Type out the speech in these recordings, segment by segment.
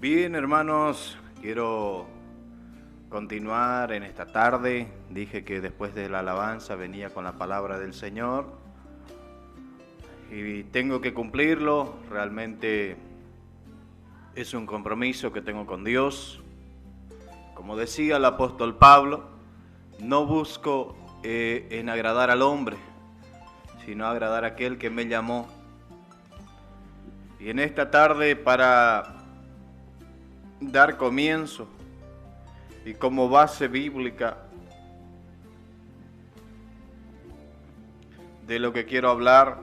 Bien, hermanos, quiero continuar en esta tarde. Dije que después de la alabanza venía con la palabra del Señor y tengo que cumplirlo. Realmente es un compromiso que tengo con Dios. Como decía el apóstol Pablo, no busco en agradar al hombre, sino agradar a aquel que me llamó. Y en esta tarde, para dar comienzo y como base bíblica de lo que quiero hablar,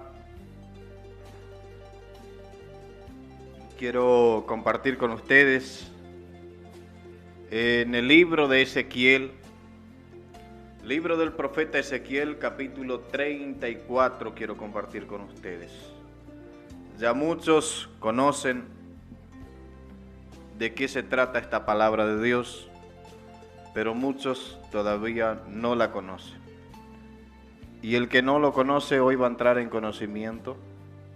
quiero compartir con ustedes en el libro de Ezequiel, libro del profeta Ezequiel, capítulo 34, quiero compartir con ustedes. Ya muchos conocen de qué se trata esta palabra de Dios, pero muchos todavía no la conocen. Y el que no lo conoce hoy va a entrar en conocimiento,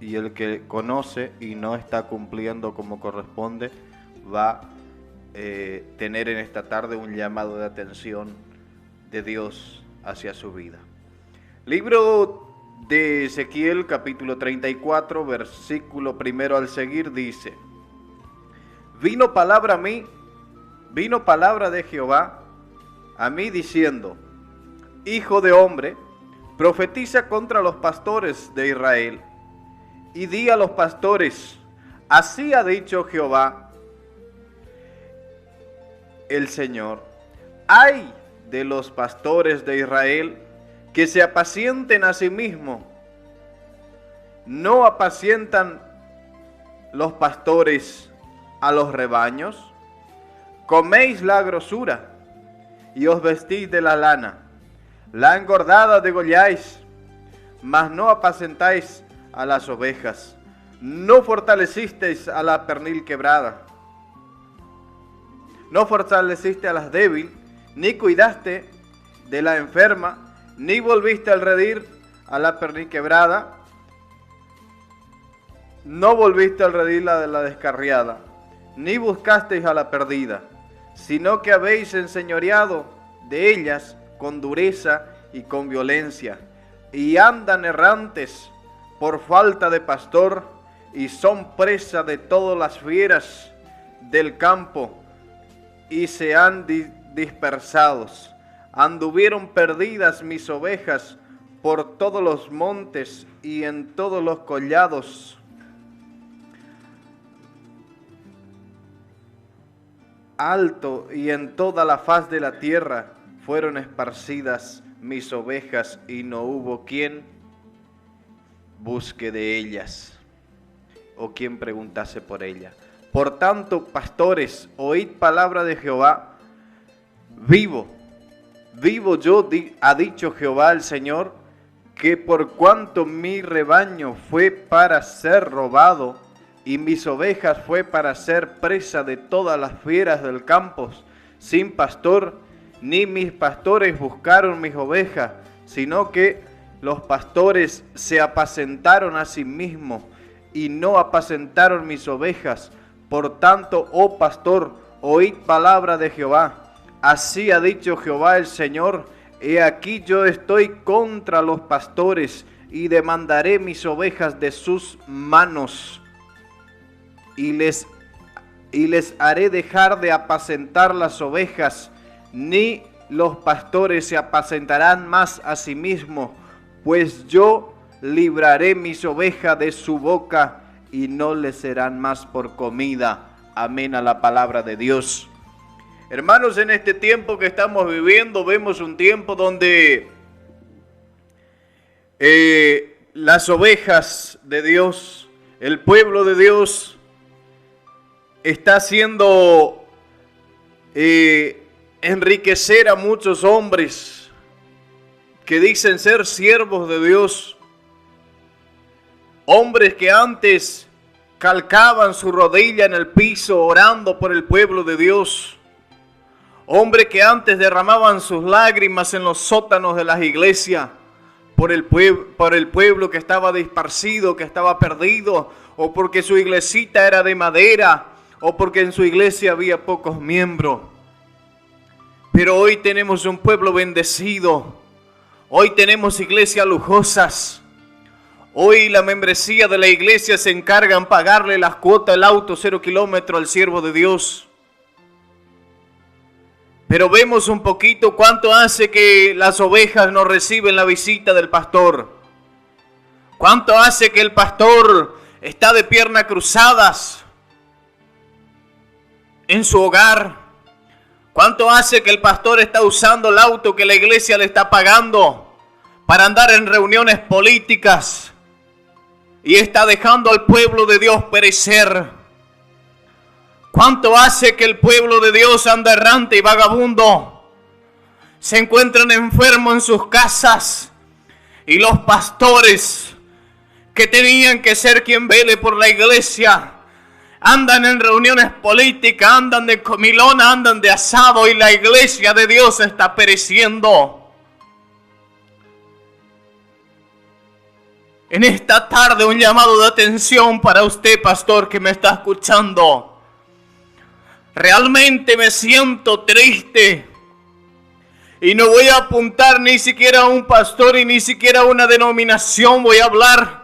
y el que conoce y no está cumpliendo como corresponde va a tener en esta tarde un llamado de atención de Dios hacia su vida. Libro de Ezequiel, capítulo 34, versículo primero al seguir, dice: Vino palabra de Jehová a mí diciendo: Hijo de hombre, profetiza contra los pastores de Israel, y di a los pastores: así ha dicho Jehová el Señor, ay de los pastores de Israel, que se apacienten a sí mismos. ¿No apacientan los pastores a los rebaños? Coméis la grosura y os vestís de la lana, la engordada degolláis, mas no apacentáis a las ovejas. No fortalecisteis a la pernil quebrada, no fortaleciste a las débiles, ni cuidaste de la enferma, ni volviste al redil a la pernil quebrada, no volviste al redil a la descarriada, ni buscasteis a la perdida, sino que habéis enseñoreado de ellas con dureza y con violencia, y andan errantes por falta de pastor, y son presa de todas las fieras del campo, y se han dispersados. Anduvieron perdidas mis ovejas por todos los montes y en todos los collados alto, y en toda la faz de la tierra fueron esparcidas mis ovejas, y no hubo quien busque de ellas, o quien preguntase por ellas. Por tanto, pastores, oíd palabra de Jehová. Vivo yo, ha dicho Jehová el Señor, que por cuanto mi rebaño fue para ser robado, y mis ovejas fue para ser presa de todas las fieras del campo, sin pastor, ni mis pastores buscaron mis ovejas, sino que los pastores se apacentaron a sí mismos, y no apacentaron mis ovejas. Por tanto, oh pastor, oíd palabra de Jehová. Así ha dicho Jehová el Señor: he aquí yo estoy contra los pastores, y demandaré mis ovejas de sus manos, y les haré dejar de apacentar las ovejas, ni los pastores se apacentarán más a sí mismos, pues yo libraré mis ovejas de su boca, y no les serán más por comida. Amén a la palabra de Dios. Hermanos, en este tiempo que estamos viviendo, vemos un tiempo donde las ovejas de Dios, el pueblo de Dios, está haciendo enriquecer a muchos hombres que dicen ser siervos de Dios. Hombres que antes calcaban su rodilla en el piso orando por el pueblo de Dios. Hombres que antes derramaban sus lágrimas en los sótanos de las iglesias por el pueblo que estaba dispersido, que estaba perdido, o porque su iglesita era de madera, o porque en su iglesia había pocos miembros. Pero hoy tenemos un pueblo bendecido. Hoy tenemos iglesias lujosas. Hoy la membresía de la iglesia se encarga en pagarle las cuotas del auto 0 kilómetros al siervo de Dios. Pero vemos un poquito cuánto hace que las ovejas no reciben la visita del pastor. Cuánto hace que el pastor está de piernas cruzadas en su hogar. Cuánto hace que el pastor está usando el auto que la iglesia le está pagando para andar en reuniones políticas y está dejando al pueblo de Dios perecer. ¿Cuánto hace que el pueblo de Dios anda errante y vagabundo? Se encuentran enfermos en sus casas y los pastores que tenían que ser quien vele por la iglesia andan en reuniones políticas, andan de comilona, andan de asado y la iglesia de Dios está pereciendo. En esta tarde un llamado de atención para usted, pastor, que me está escuchando. Realmente me siento triste y no voy a apuntar ni siquiera a un pastor y ni siquiera a una denominación. Voy a hablar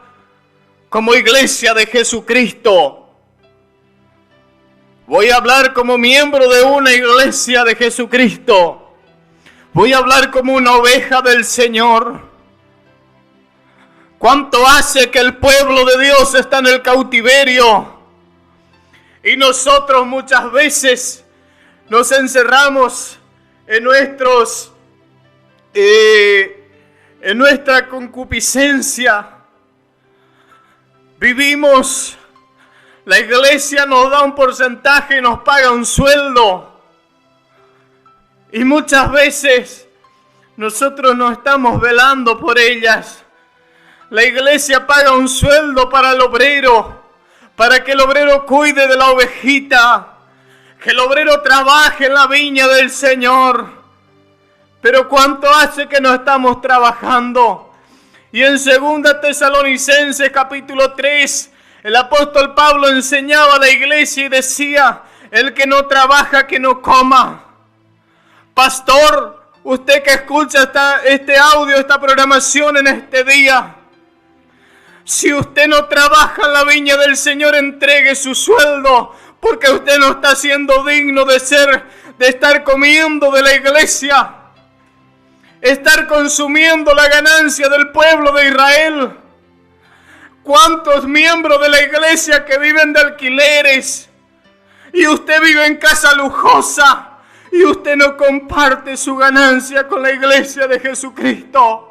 como iglesia de Jesucristo. Voy a hablar como miembro de una iglesia de Jesucristo. Voy a hablar como una oveja del Señor. ¿Cuánto hace que el pueblo de Dios está en el cautiverio? Y nosotros muchas veces nos encerramos en nuestra concupiscencia. Vivimos, la iglesia nos da un porcentaje y nos paga un sueldo. Y muchas veces nosotros no estamos velando por ellas. La iglesia paga un sueldo para el obrero, para que el obrero cuide de la ovejita, que el obrero trabaje en la viña del Señor. Pero ¿cuánto hace que no estamos trabajando? Y en 2 Tesalonicenses capítulo 3, el apóstol Pablo enseñaba a la iglesia y decía: el que no trabaja, que no coma. Pastor, usted que escucha este audio, esta programación en este día, si usted no trabaja en la viña del Señor, entregue su sueldo, porque usted no está siendo digno de estar comiendo de la iglesia, estar consumiendo la ganancia del pueblo de Israel. ¿Cuántos miembros de la iglesia que viven de alquileres y usted vive en casa lujosa y usted no comparte su ganancia con la iglesia de Jesucristo?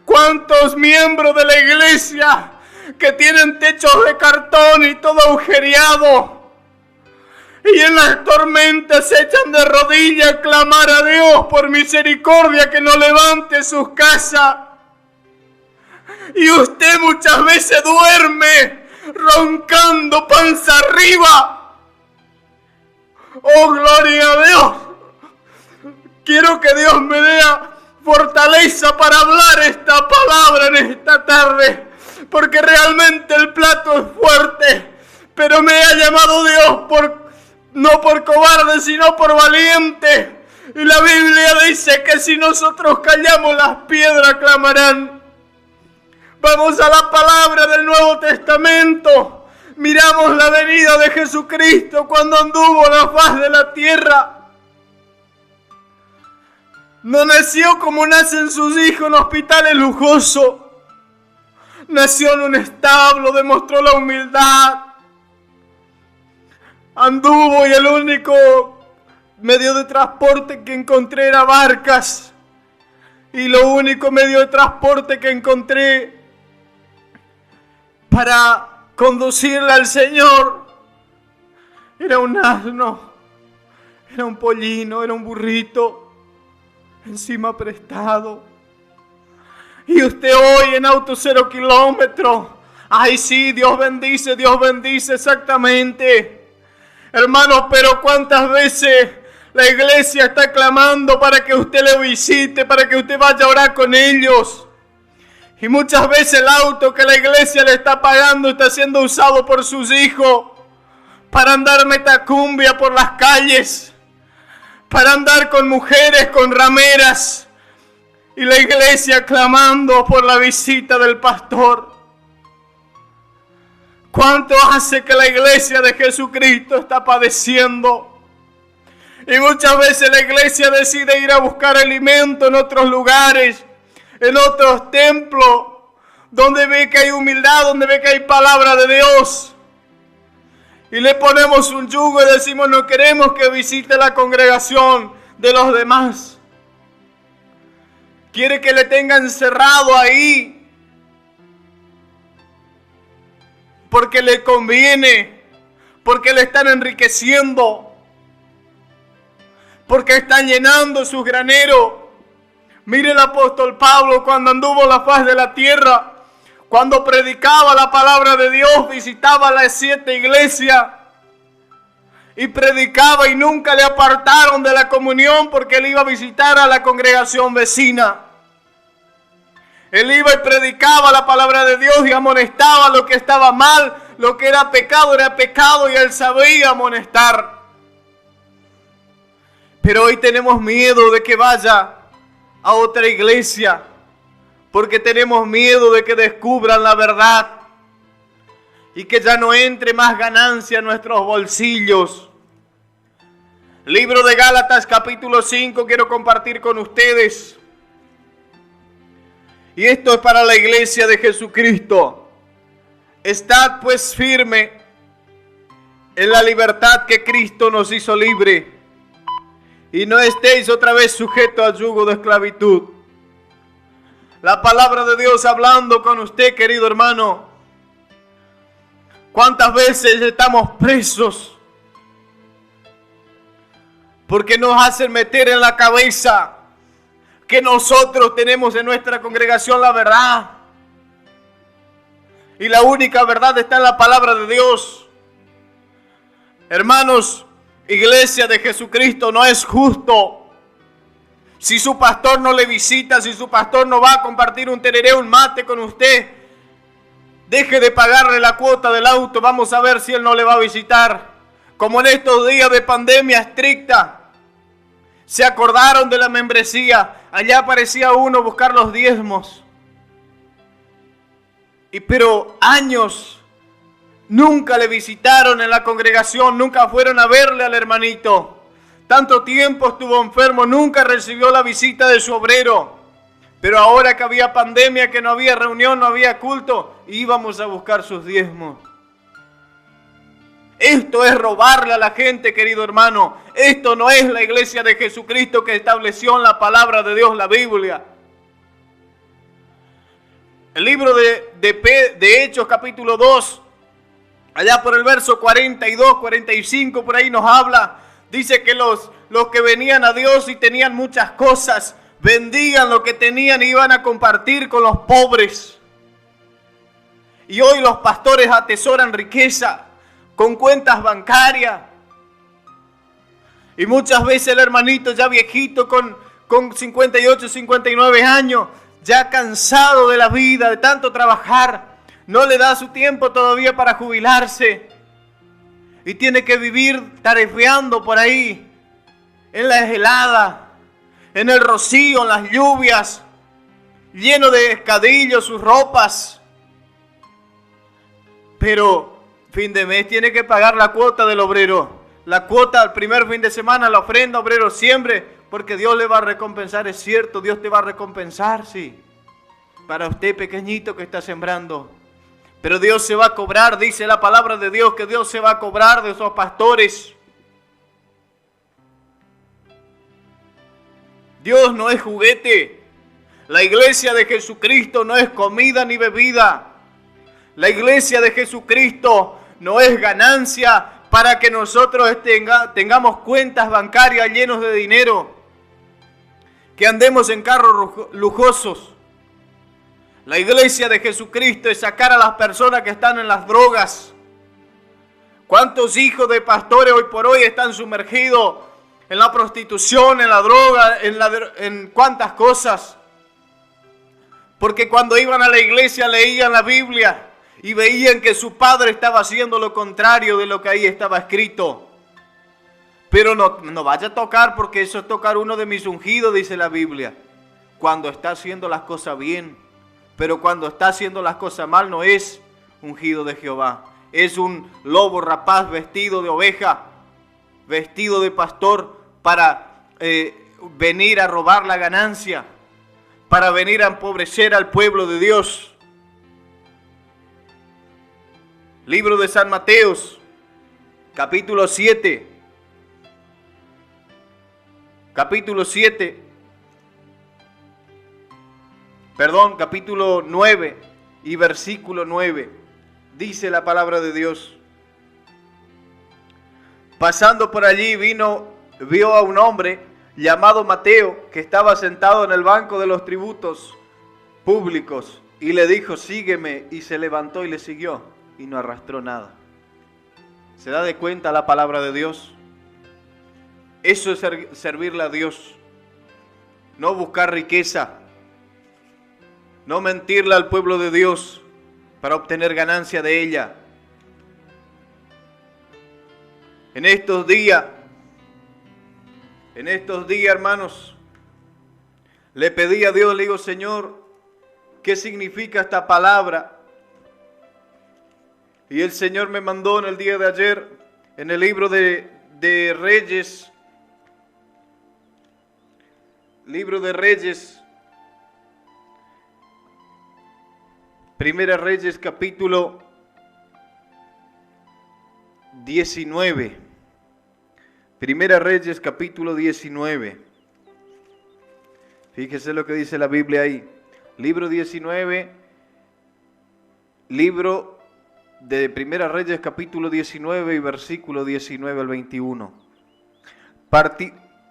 ¿Cuántos miembros de la iglesia que tienen techos de cartón y todo agujereado y en las tormentas se echan de rodillas a clamar a Dios por misericordia que no levante sus casas? Y usted muchas veces duerme roncando panza arriba. ¡Oh, gloria a Dios! Quiero que Dios me dé fortaleza para hablar esta palabra en esta tarde, porque realmente el plato es fuerte, pero me ha llamado Dios no por cobarde, sino por valiente. Y la Biblia dice que si nosotros callamos, las piedras clamarán. Vamos a la palabra del Nuevo Testamento. Miramos la venida de Jesucristo cuando anduvo en la faz de la tierra. No nació como nacen sus hijos en hospitales lujosos. Nació en un establo, demostró la humildad. Anduvo y el único medio de transporte que encontré era barcas. Y lo único medio de transporte que encontré para conducirle al Señor era un asno, era un pollino, era un burrito, encima prestado. Y usted hoy en auto 0 kilómetros, ay sí, Dios bendice, exactamente. Hermanos, pero ¿cuántas veces la iglesia está clamando para que usted le visite, para que usted vaya a orar con ellos? Y muchas veces el auto que la iglesia le está pagando está siendo usado por sus hijos. para andar metacumbia por las calles, para andar con mujeres, con rameras, y la iglesia clamando por la visita del pastor. ¿Cuánto hace que la iglesia de Jesucristo está padeciendo? Y muchas veces la iglesia decide ir a buscar alimento en otros lugares, en otros templos, donde ve que hay humildad, donde ve que hay palabra de Dios. Y le ponemos un yugo y decimos, no queremos que visite la congregación de los demás. Quiere que le tenga encerrado ahí, porque le conviene, porque le están enriqueciendo, porque están llenando sus graneros. Mire el apóstol Pablo cuando anduvo la faz de la tierra, cuando predicaba la palabra de Dios, visitaba las 7 iglesias y predicaba, y nunca le apartaron de la comunión porque él iba a visitar a la congregación vecina. Él iba y predicaba la palabra de Dios y amonestaba lo que estaba mal, lo que era pecado, y él sabía amonestar. Pero hoy tenemos miedo de que vaya a otra iglesia, porque tenemos miedo de que descubran la verdad y que ya no entre más ganancia en nuestros bolsillos. Libro de Gálatas capítulo 5 quiero compartir con ustedes. Y esto es para la iglesia de Jesucristo. Estad pues firme en la libertad que Cristo nos hizo libre, y no estéis otra vez sujetos al yugo de esclavitud. La palabra de Dios hablando con usted, querido hermano. ¿Cuántas veces estamos presos? Porque nos hacen meter en la cabeza que nosotros tenemos en nuestra congregación la verdad. Y la única verdad está en la palabra de Dios. Hermanos, iglesia de Jesucristo, no es justo si su pastor no le visita, si su pastor no va a compartir un tereré, un mate con usted. Deje de pagarle la cuota del auto, vamos a ver si él no le va a visitar. Como en estos días de pandemia estricta, se acordaron de la membresía. Allá aparecía uno buscar los diezmos. Pero años nunca le visitaron en la congregación, nunca fueron a verle al hermanito. Tanto tiempo estuvo enfermo, nunca recibió la visita de su obrero. Pero ahora que había pandemia, que no había reunión, no había culto, íbamos a buscar sus diezmos. Esto es robarle a la gente, querido hermano. Esto no es la iglesia de Jesucristo que estableció en la palabra de Dios, la Biblia. El libro de Hechos, capítulo 2, allá por el verso 42, 45, por ahí nos habla. Dice que los que venían a Dios y tenían muchas cosas, vendían lo que tenían y iban a compartir con los pobres. Y hoy los pastores atesoran riqueza con cuentas bancarias. Y muchas veces el hermanito ya viejito con 58, 59 años, ya cansado de la vida, de tanto trabajar, no le da su tiempo todavía para jubilarse. Y tiene que vivir tarefeando por ahí, en la helada, en el rocío, en las lluvias, lleno de escadillos sus ropas. Pero fin de mes tiene que pagar la cuota del obrero. La cuota al primer fin de semana, la ofrenda, obrero, siembre, porque Dios le va a recompensar, es cierto, Dios te va a recompensar, sí. Para usted pequeñito que está sembrando. Pero Dios se va a cobrar, dice la palabra de Dios, que Dios se va a cobrar de esos pastores. Dios no es juguete. La iglesia de Jesucristo no es comida ni bebida. La iglesia de Jesucristo no es ganancia para que nosotros tengamos cuentas bancarias llenos de dinero, que andemos en carros lujosos. La iglesia de Jesucristo es sacar a las personas que están en las drogas. ¿Cuántos hijos de pastores hoy por hoy están sumergidos en la prostitución, en la droga, en cuántas cosas? Porque cuando iban a la iglesia leían la Biblia y veían que su padre estaba haciendo lo contrario de lo que ahí estaba escrito. Pero no vaya a tocar, porque eso es tocar uno de mis ungidos, dice la Biblia. Cuando está haciendo las cosas bien, pero cuando está haciendo las cosas mal no es ungido de Jehová. Es un lobo rapaz vestido de oveja, vestido de pastor para venir a robar la ganancia, para venir a empobrecer al pueblo de Dios. Libro de San Mateos, capítulo 7. Capítulo 9 y versículo 9. Dice la palabra de Dios: pasando por allí vio a un hombre llamado Mateo, que estaba sentado en el banco de los tributos públicos, y le dijo: sígueme. Y se levantó y le siguió, y no arrastró nada. ¿Se da de cuenta la palabra de Dios? Eso es servirle a Dios. No buscar riqueza, no mentirle al pueblo de Dios para obtener ganancia de ella. En estos días, hermanos, le pedí a Dios, le digo: Señor, ¿qué significa esta palabra? Y el Señor me mandó en el día de ayer, en el libro de Reyes, Primera Reyes, capítulo 19. Primera Reyes, capítulo 19. Fíjese lo que dice la Biblia ahí. Libro 19, libro de Primera Reyes, capítulo 19 y versículo 19 al 21.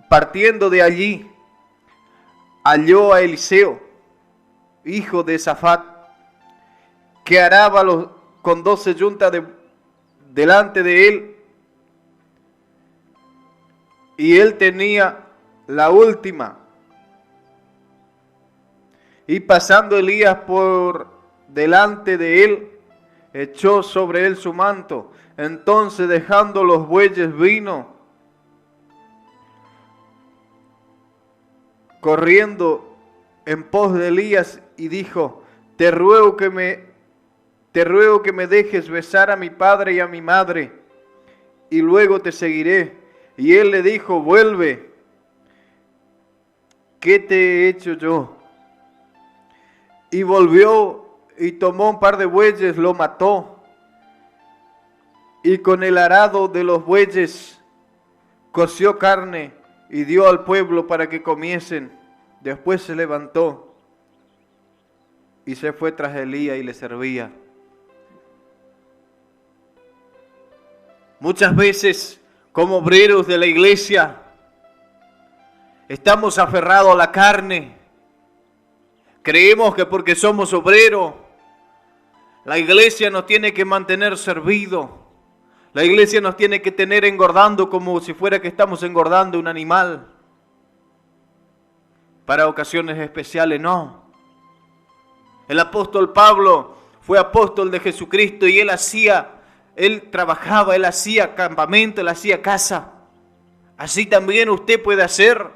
Partiendo de allí, halló a Eliseo, hijo de Safat, que araba con 12 yuntas delante de él, y él tenía la última. Y pasando Elías por delante de él, echó sobre él su manto. Entonces, dejando los bueyes, vino corriendo en pos de Elías y dijo: te ruego que me dejes besar a mi padre y a mi madre, y luego te seguiré. Y él le dijo: vuelve, ¿qué te he hecho yo? Y volvió y tomó un par de bueyes, lo mató, y con el arado de los bueyes coció carne y dio al pueblo para que comiesen. Después se levantó y se fue tras Elías y le servía. Muchas veces, como obreros de la iglesia, estamos aferrados a la carne. Creemos que porque somos obreros, la iglesia nos tiene que mantener servido. La iglesia nos tiene que tener engordando como si fuera que estamos engordando un animal. Para ocasiones especiales, no. El apóstol Pablo fue apóstol de Jesucristo y él trabajaba, él hacía campamento, él hacía casa. Así también usted puede hacer.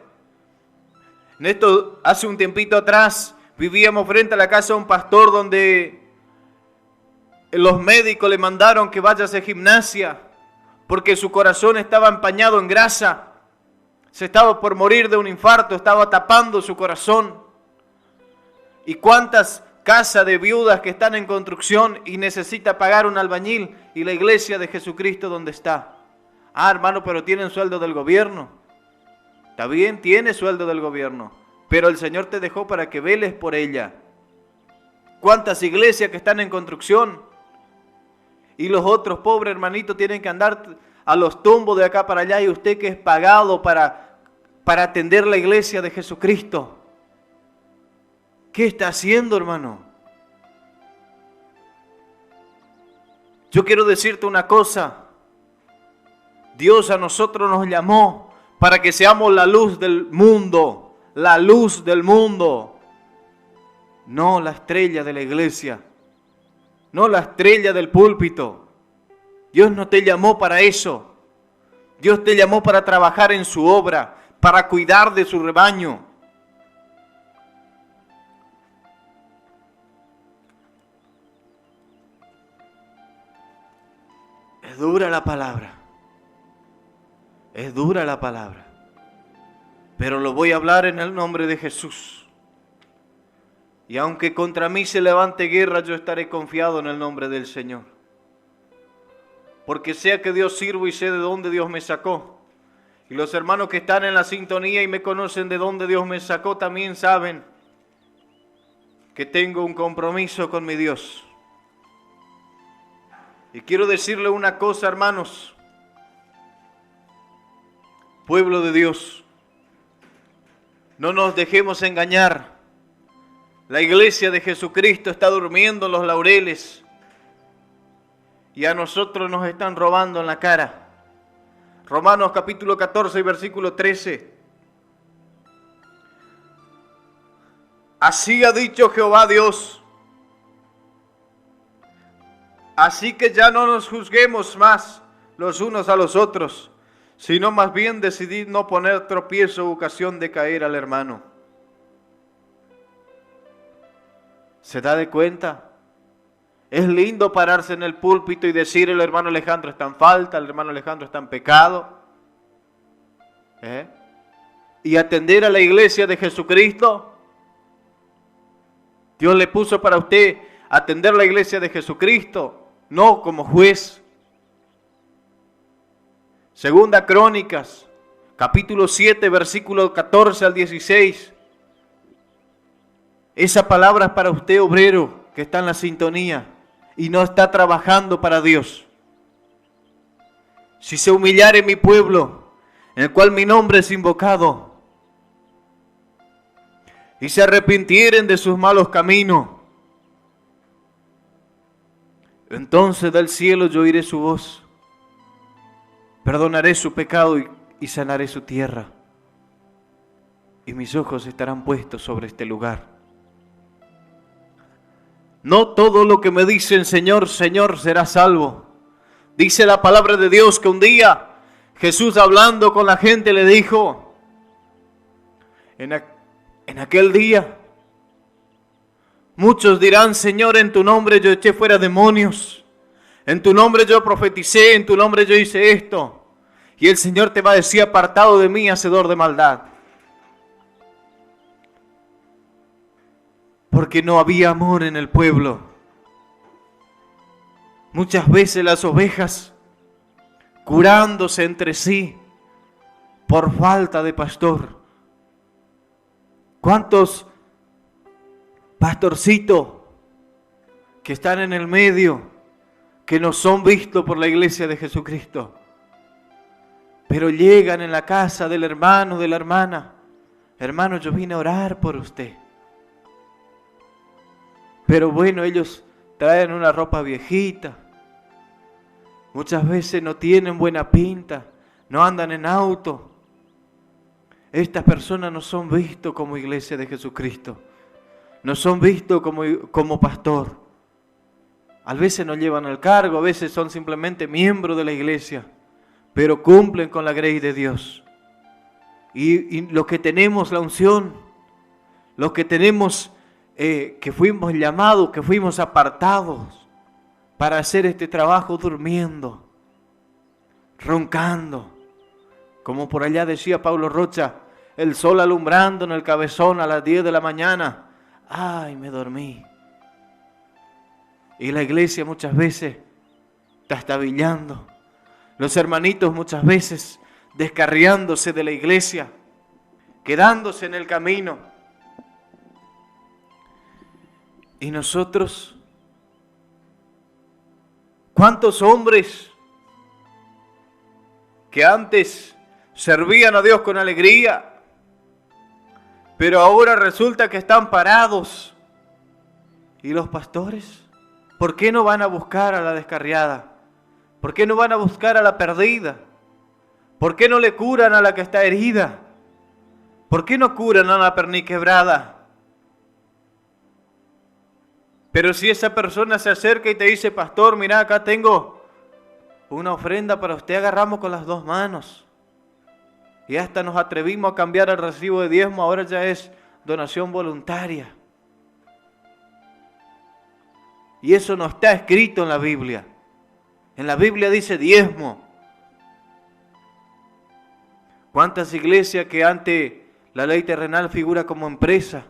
Hace un tiempito atrás vivíamos frente a la casa de un pastor donde los médicos le mandaron que vaya a hacer gimnasia porque su corazón estaba empañado en grasa. Se estaba por morir de un infarto, estaba tapando su corazón. ¿Y cuántas casas de viudas que están en construcción y necesita pagar un albañil? Y la iglesia de Jesucristo, ¿dónde está? Ah, hermano, pero tienen sueldo del gobierno. Está bien, tiene sueldo del gobierno, pero el Señor te dejó para que veles por ella. ¿Cuántas iglesias que están en construcción? Y los otros pobres hermanitos tienen que andar a los tumbos de acá para allá, y usted que es pagado para atender la iglesia de Jesucristo. ¿Qué está haciendo, hermano? Yo quiero decirte una cosa. Dios a nosotros nos llamó para que seamos la luz del mundo. La luz del mundo. No la estrella de la iglesia. no la estrella del púlpito. Dios no te llamó para eso. Dios te llamó para trabajar en su obra, para cuidar de su rebaño. Es dura la palabra. Es dura la palabra. Pero lo voy a hablar en el nombre de Jesús. Y aunque contra mí se levante guerra, yo estaré confiado en el nombre del Señor. Porque sé que Dios sirvo y sé de dónde Dios me sacó. Y los hermanos que están en la sintonía y me conocen de dónde Dios me sacó, también saben que tengo un compromiso con mi Dios. Y quiero decirle una cosa, hermanos. Pueblo de Dios, no nos dejemos engañar. La iglesia de Jesucristo está durmiendo en los laureles y a nosotros nos están robando en la cara. Romanos capítulo 14 y versículo 13. Así ha dicho Jehová Dios. Así que ya no nos juzguemos más los unos a los otros, sino más bien decidid no poner tropiezo o ocasión de caer al hermano. ¿Se da de cuenta? Es lindo pararse en el púlpito y decir el hermano Alejandro está en falta, el hermano Alejandro está en pecado. Y atender a la iglesia de Jesucristo. Dios le puso para usted atender la iglesia de Jesucristo, no como juez. Segunda Crónicas, capítulo 7, versículo 14 al 16. Esa palabra es para usted, obrero, que está en la sintonía y no está trabajando para Dios. Si se humillare mi pueblo, en el cual mi nombre es invocado, y se arrepintieren de sus malos caminos, entonces del cielo yo oiré su voz, perdonaré su pecado y sanaré su tierra, y mis ojos estarán puestos sobre este lugar. No todo lo que me dicen Señor, Señor será salvo. Dice la palabra de Dios que un día Jesús, hablando con la gente, le dijo, en aquel día muchos dirán, Señor, en tu nombre yo eché fuera demonios, en tu nombre yo profeticé, en tu nombre yo hice esto. Y el Señor te va a decir, apartado de mí, hacedor de maldad. Porque no había amor en el pueblo. Muchas veces las ovejas curándose entre sí por falta de pastor. ¿Cuántos pastorcitos que están en el medio que no son vistos por la iglesia de Jesucristo? Pero llegan en la casa del hermano, de la hermana. Hermano, yo vine a orar por usted. Pero bueno, ellos traen una ropa viejita. Muchas veces no tienen buena pinta. No andan en auto. Estas personas no son vistos como iglesia de Jesucristo. No son vistos como pastor. A veces no llevan el cargo, a veces son simplemente miembros de la iglesia. Pero cumplen con la grey de Dios. Y los que tenemos la unción, los que tenemos... que fuimos llamados, que fuimos apartados para hacer este trabajo durmiendo, roncando, como por allá decía Pablo Rocha, el sol alumbrando en el cabezón a las 10 de la mañana, ay, me dormí. Y la iglesia muchas veces trastabillando, los hermanitos muchas veces descarriándose de la iglesia, quedándose en el camino. Y nosotros, ¿cuántos hombres que antes servían a Dios con alegría, pero ahora resulta que están parados? ¿Y los pastores? ¿Por qué no van a buscar a la descarriada? ¿Por qué no van a buscar a la perdida? ¿Por qué no le curan a la que está herida? ¿Por qué no curan a la perniquebrada? Pero si esa persona se acerca y te dice, pastor, mira, acá tengo una ofrenda para usted, agarramos con las dos manos. Y hasta nos atrevimos a cambiar el recibo de diezmo, ahora ya es donación voluntaria. Y eso no está escrito en la Biblia. En la Biblia dice diezmo. ¿Cuántas iglesias que ante la ley terrenal figura como empresa?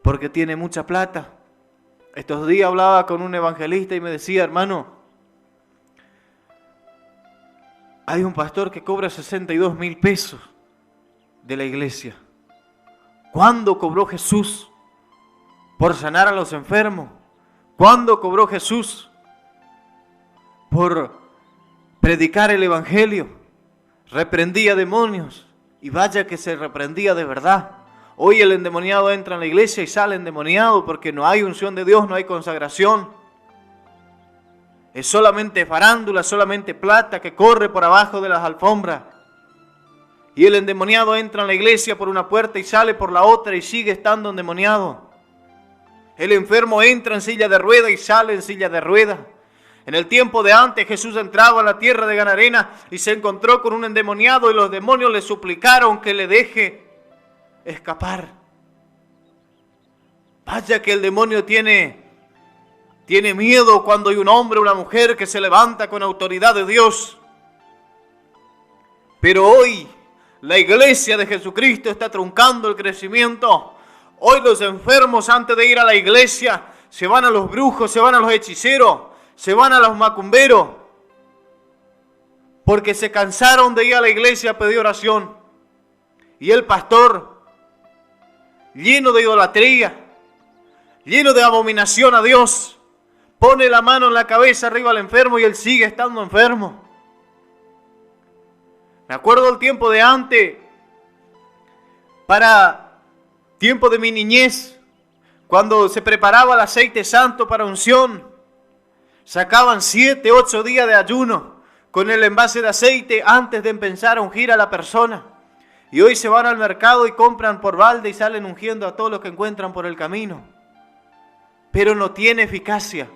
Porque tiene mucha plata. Estos días hablaba con un evangelista y me decía, hermano, hay un pastor que cobra 62,000 pesos de la iglesia. ¿Cuándo cobró Jesús por sanar a los enfermos? ¿Cuándo cobró Jesús por predicar el evangelio? Reprendía demonios y vaya que se reprendía de verdad. Hoy el endemoniado entra en la iglesia y sale endemoniado porque no hay unción de Dios, no hay consagración. Es solamente farándula, solamente plata que corre por abajo de las alfombras. Y el endemoniado entra en la iglesia por una puerta y sale por la otra y sigue estando endemoniado. El enfermo entra en silla de ruedas y sale en silla de ruedas. En el tiempo de antes Jesús entraba a la tierra de Gadarena y se encontró con un endemoniado y los demonios le suplicaron que le deje escapar. Vaya que el demonio tiene miedo cuando hay un hombre o una mujer que se levanta con autoridad de Dios. Pero hoy la iglesia de Jesucristo está truncando el crecimiento. Hoy los enfermos antes de ir a la iglesia se van a los brujos, se van a los hechiceros, se van a los macumberos. Porque se cansaron de ir a la iglesia a pedir oración. Y el pastor, lleno de idolatría, lleno de abominación a Dios, pone la mano en la cabeza arriba al enfermo y él sigue estando enfermo. Me acuerdo el tiempo de antes, para tiempo de mi niñez, cuando se preparaba el aceite santo para unción, sacaban 7, 8 días de ayuno con el envase de aceite antes de empezar a ungir a la persona. Y hoy se van al mercado y compran por balde y salen ungiendo a todos los que encuentran por el camino. Pero no tiene eficacia.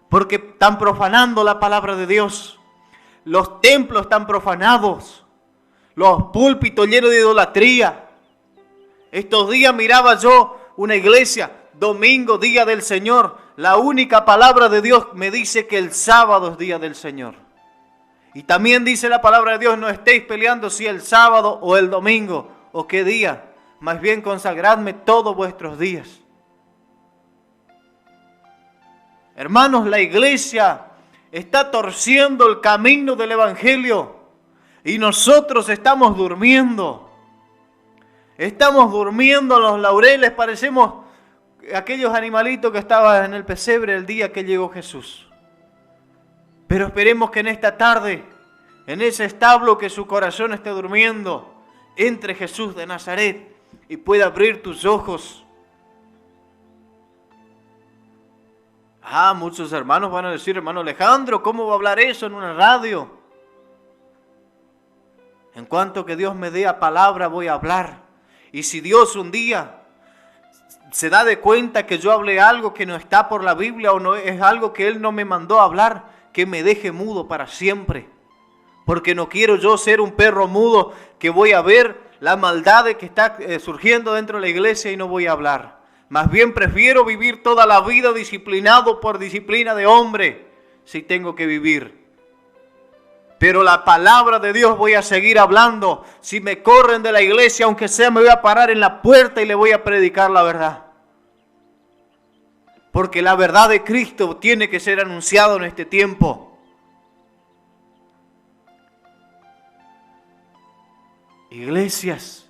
Porque están profanando la palabra de Dios. Los templos están profanados. Los púlpitos llenos de idolatría. Estos días miraba yo una iglesia, domingo, día del Señor. La única palabra de Dios me dice que el sábado es día del Señor. Y también dice la palabra de Dios, no estéis peleando si el sábado o el domingo o qué día. Más bien consagradme todos vuestros días. Hermanos, la iglesia está torciendo el camino del evangelio y nosotros estamos durmiendo. Estamos durmiendo en los laureles, parecemos aquellos animalitos que estaban en el pesebre el día que llegó Jesús. Pero esperemos que en esta tarde, en ese establo que su corazón esté durmiendo, entre Jesús de Nazaret y pueda abrir tus ojos. Muchos hermanos van a decir, hermano Alejandro, ¿cómo va a hablar eso en una radio? En cuanto que Dios me dé a palabra, voy a hablar. Y si Dios un día se da de cuenta que yo hablé algo que no está por la Biblia o no es algo que Él no me mandó a hablar, que me deje mudo para siempre. Porque no quiero yo ser un perro mudo que voy a ver la maldad que está surgiendo dentro de la iglesia y no voy a hablar. Más bien prefiero vivir toda la vida disciplinado por disciplina de hombre, si tengo que vivir. Pero la palabra de Dios voy a seguir hablando. Si me corren de la iglesia, aunque sea, me voy a parar en la puerta y le voy a predicar la verdad. Porque la verdad de Cristo tiene que ser anunciada en este tiempo. Iglesias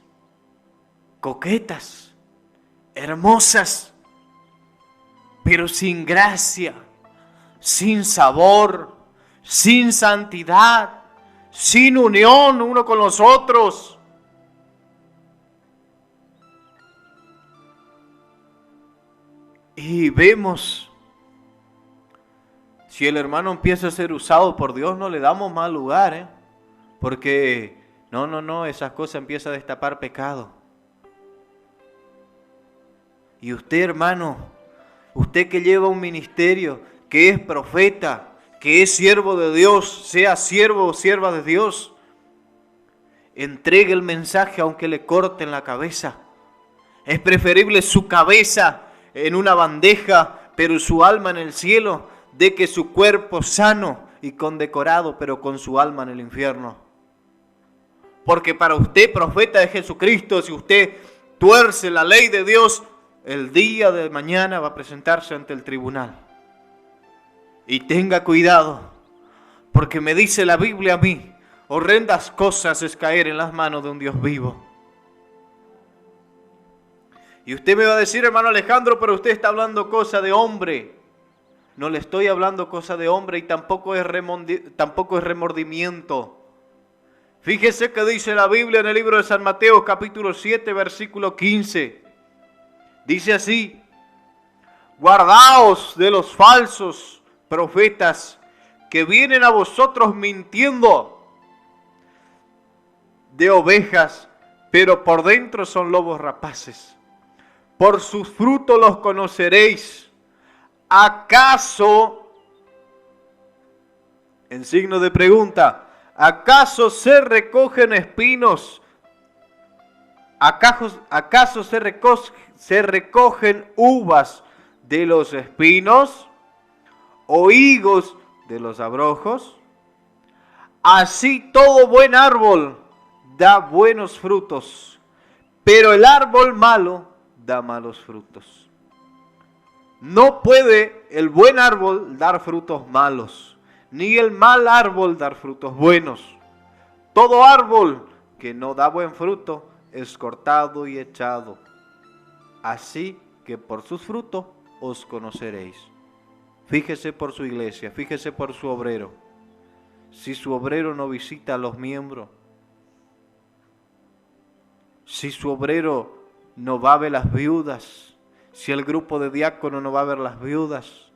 coquetas, hermosas, pero sin gracia, sin sabor, sin santidad, sin unión uno con los otros. Y vemos, si el hermano empieza a ser usado por Dios, no le damos mal lugar, porque no, esas cosas empiezan a destapar pecado. Y usted, hermano, usted que lleva un ministerio, que es profeta, que es siervo de Dios, sea siervo o sierva de Dios, entregue el mensaje aunque le corten la cabeza. Es preferible su cabeza en una bandeja, pero su alma en el cielo, de que su cuerpo sano y condecorado, pero con su alma en el infierno. Porque para usted, profeta de Jesucristo, si usted tuerce la ley de Dios, el día de mañana va a presentarse ante el tribunal. Y tenga cuidado, porque me dice la Biblia a mí, horrendas cosas es caer en las manos de un Dios vivo. Y usted me va a decir, hermano Alejandro, pero usted está hablando cosa de hombre. No le estoy hablando cosa de hombre y tampoco es remordimiento. Fíjese que dice la Biblia en el libro de San Mateo, capítulo 7, versículo 15. Dice así: guardaos de los falsos profetas que vienen a vosotros mintiendo de ovejas, pero por dentro son lobos rapaces. Por sus frutos los conoceréis. ¿Acaso, en signo de pregunta, acaso se recogen espinos? ¿Acaso se recogen uvas de los espinos o higos de los abrojos? Así todo buen árbol da buenos frutos, pero el árbol malo da malos frutos. No puede el buen árbol dar frutos malos, ni el mal árbol dar frutos buenos. Todo árbol que no da buen fruto es cortado y echado. Así que por sus frutos os conoceréis. Fíjese por su iglesia, fíjese por su obrero. Si su obrero no visita a los miembros, si su obrero no va a ver las viudas, si el grupo de diáconos no va a ver las viudas,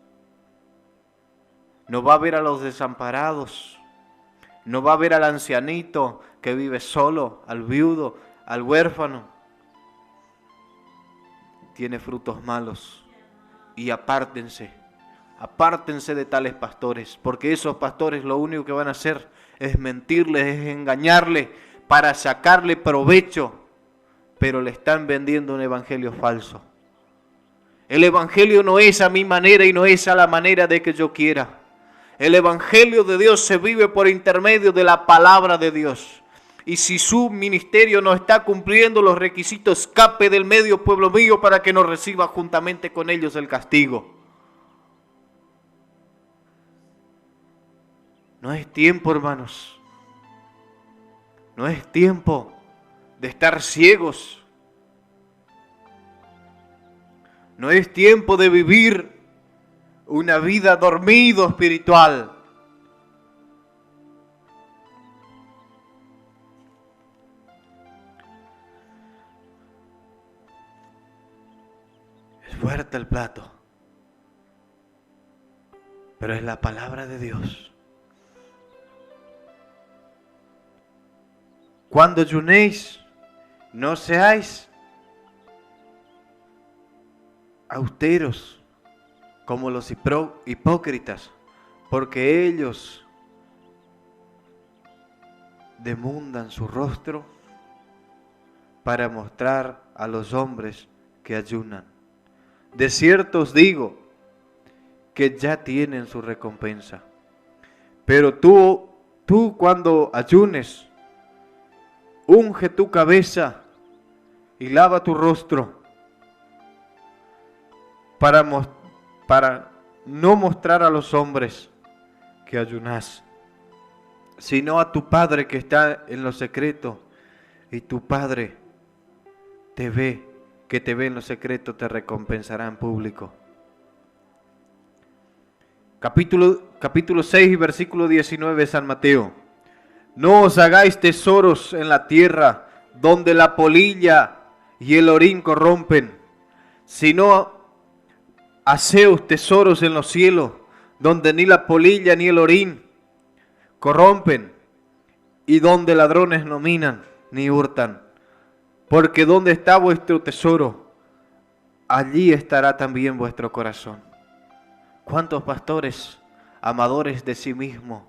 no va a ver a los desamparados, no va a ver al ancianito que vive solo, al viudo, al huérfano, tiene frutos malos. Y apártense de tales pastores, porque esos pastores lo único que van a hacer es mentirles, es engañarles para sacarle provecho, pero le están vendiendo un evangelio falso. El evangelio no es a mi manera y no es a la manera de que yo quiera. El evangelio de Dios se vive por intermedio de la palabra de Dios. Y si su ministerio no está cumpliendo los requisitos, escape del medio, pueblo mío, para que no reciba juntamente con ellos el castigo. No es tiempo, hermanos. No es tiempo de estar ciegos. No es tiempo de vivir una vida dormido espiritual. Es fuerte el plato, pero es la palabra de Dios. Cuando ayunéis, no seáis austeros como los hipócritas, porque ellos demundan su rostro para mostrar a los hombres que ayunan. De cierto os digo que ya tienen su recompensa. Pero tú cuando ayunes, unge tu cabeza y lava tu rostro, para no mostrar a los hombres que ayunás, sino a tu Padre que está en lo secreto, y tu Padre que te ve en lo secreto, te recompensará en público. Capítulo 6 y versículo 19 de San Mateo. No os hagáis tesoros en la tierra, donde la polilla y el orín corrompen, sino haceos tesoros en los cielos, donde ni la polilla ni el orín corrompen, y donde ladrones no minan ni hurtan. Porque donde está vuestro tesoro, allí estará también vuestro corazón. ¿Cuántos pastores amadores de sí mismos,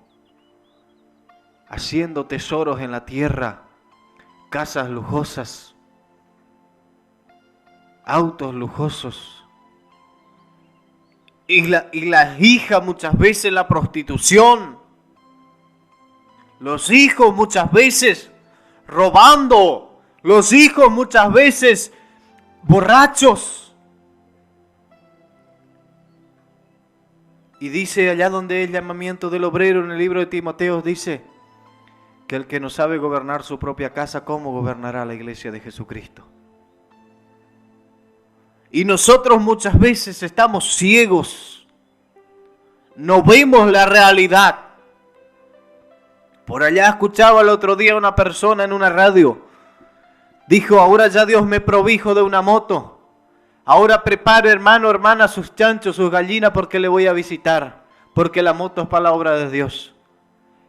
haciendo tesoros en la tierra, casas lujosas, autos lujosos, y las hijas muchas veces la prostitución, los hijos muchas veces robando, los hijos muchas veces borrachos? Y dice allá donde el llamamiento del obrero en el libro de Timoteo, dice que el que no sabe gobernar su propia casa, ¿cómo gobernará la iglesia de Jesucristo? Y nosotros muchas veces estamos ciegos, no vemos la realidad. Por allá escuchaba el otro día una persona en una radio, dijo: ahora ya Dios me provijo de una moto. Ahora prepare, hermano, hermana, sus chanchos, sus gallinas, porque le voy a visitar. Porque la moto es para la obra de Dios.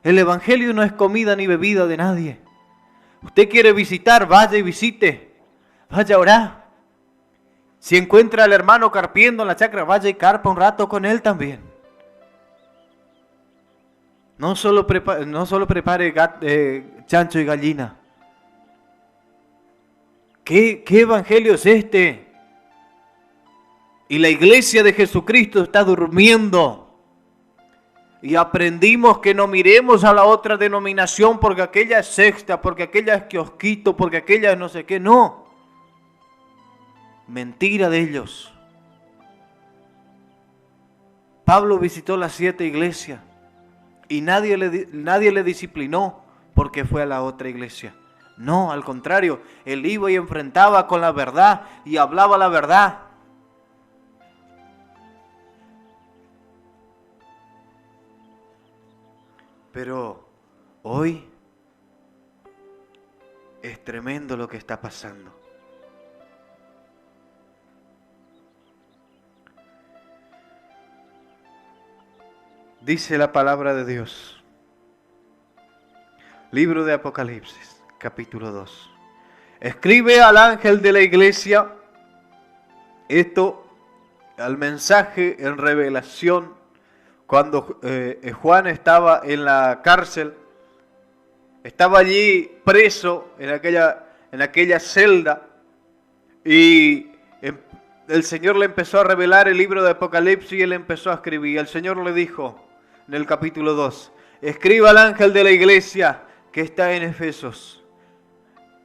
El evangelio no es comida ni bebida de nadie. Usted quiere visitar, vaya y visite. Vaya a orar. Si encuentra al hermano carpiendo en la chacra, vaya y carpa un rato con él también. No solo prepare chancho y gallina. ¿Qué evangelio es este? Y la iglesia de Jesucristo está durmiendo. Y aprendimos que no miremos a la otra denominación porque aquella es sexta, porque aquella es kiosquito, porque aquella es no sé qué. No. Mentira de ellos. Pablo visitó las 7 iglesias y nadie le disciplinó porque fue a la otra iglesia. No, al contrario, él iba y enfrentaba con la verdad y hablaba la verdad. Pero hoy es tremendo lo que está pasando. Dice la palabra de Dios, libro de Apocalipsis, capítulo 2. Escribe al ángel de la iglesia, esto, al mensaje en revelación, cuando Juan estaba en la cárcel, estaba allí preso en aquella celda, y el Señor le empezó a revelar el libro de Apocalipsis y él empezó a escribir. El Señor le dijo en el capítulo 2, escriba al ángel de la iglesia que está en Efesos,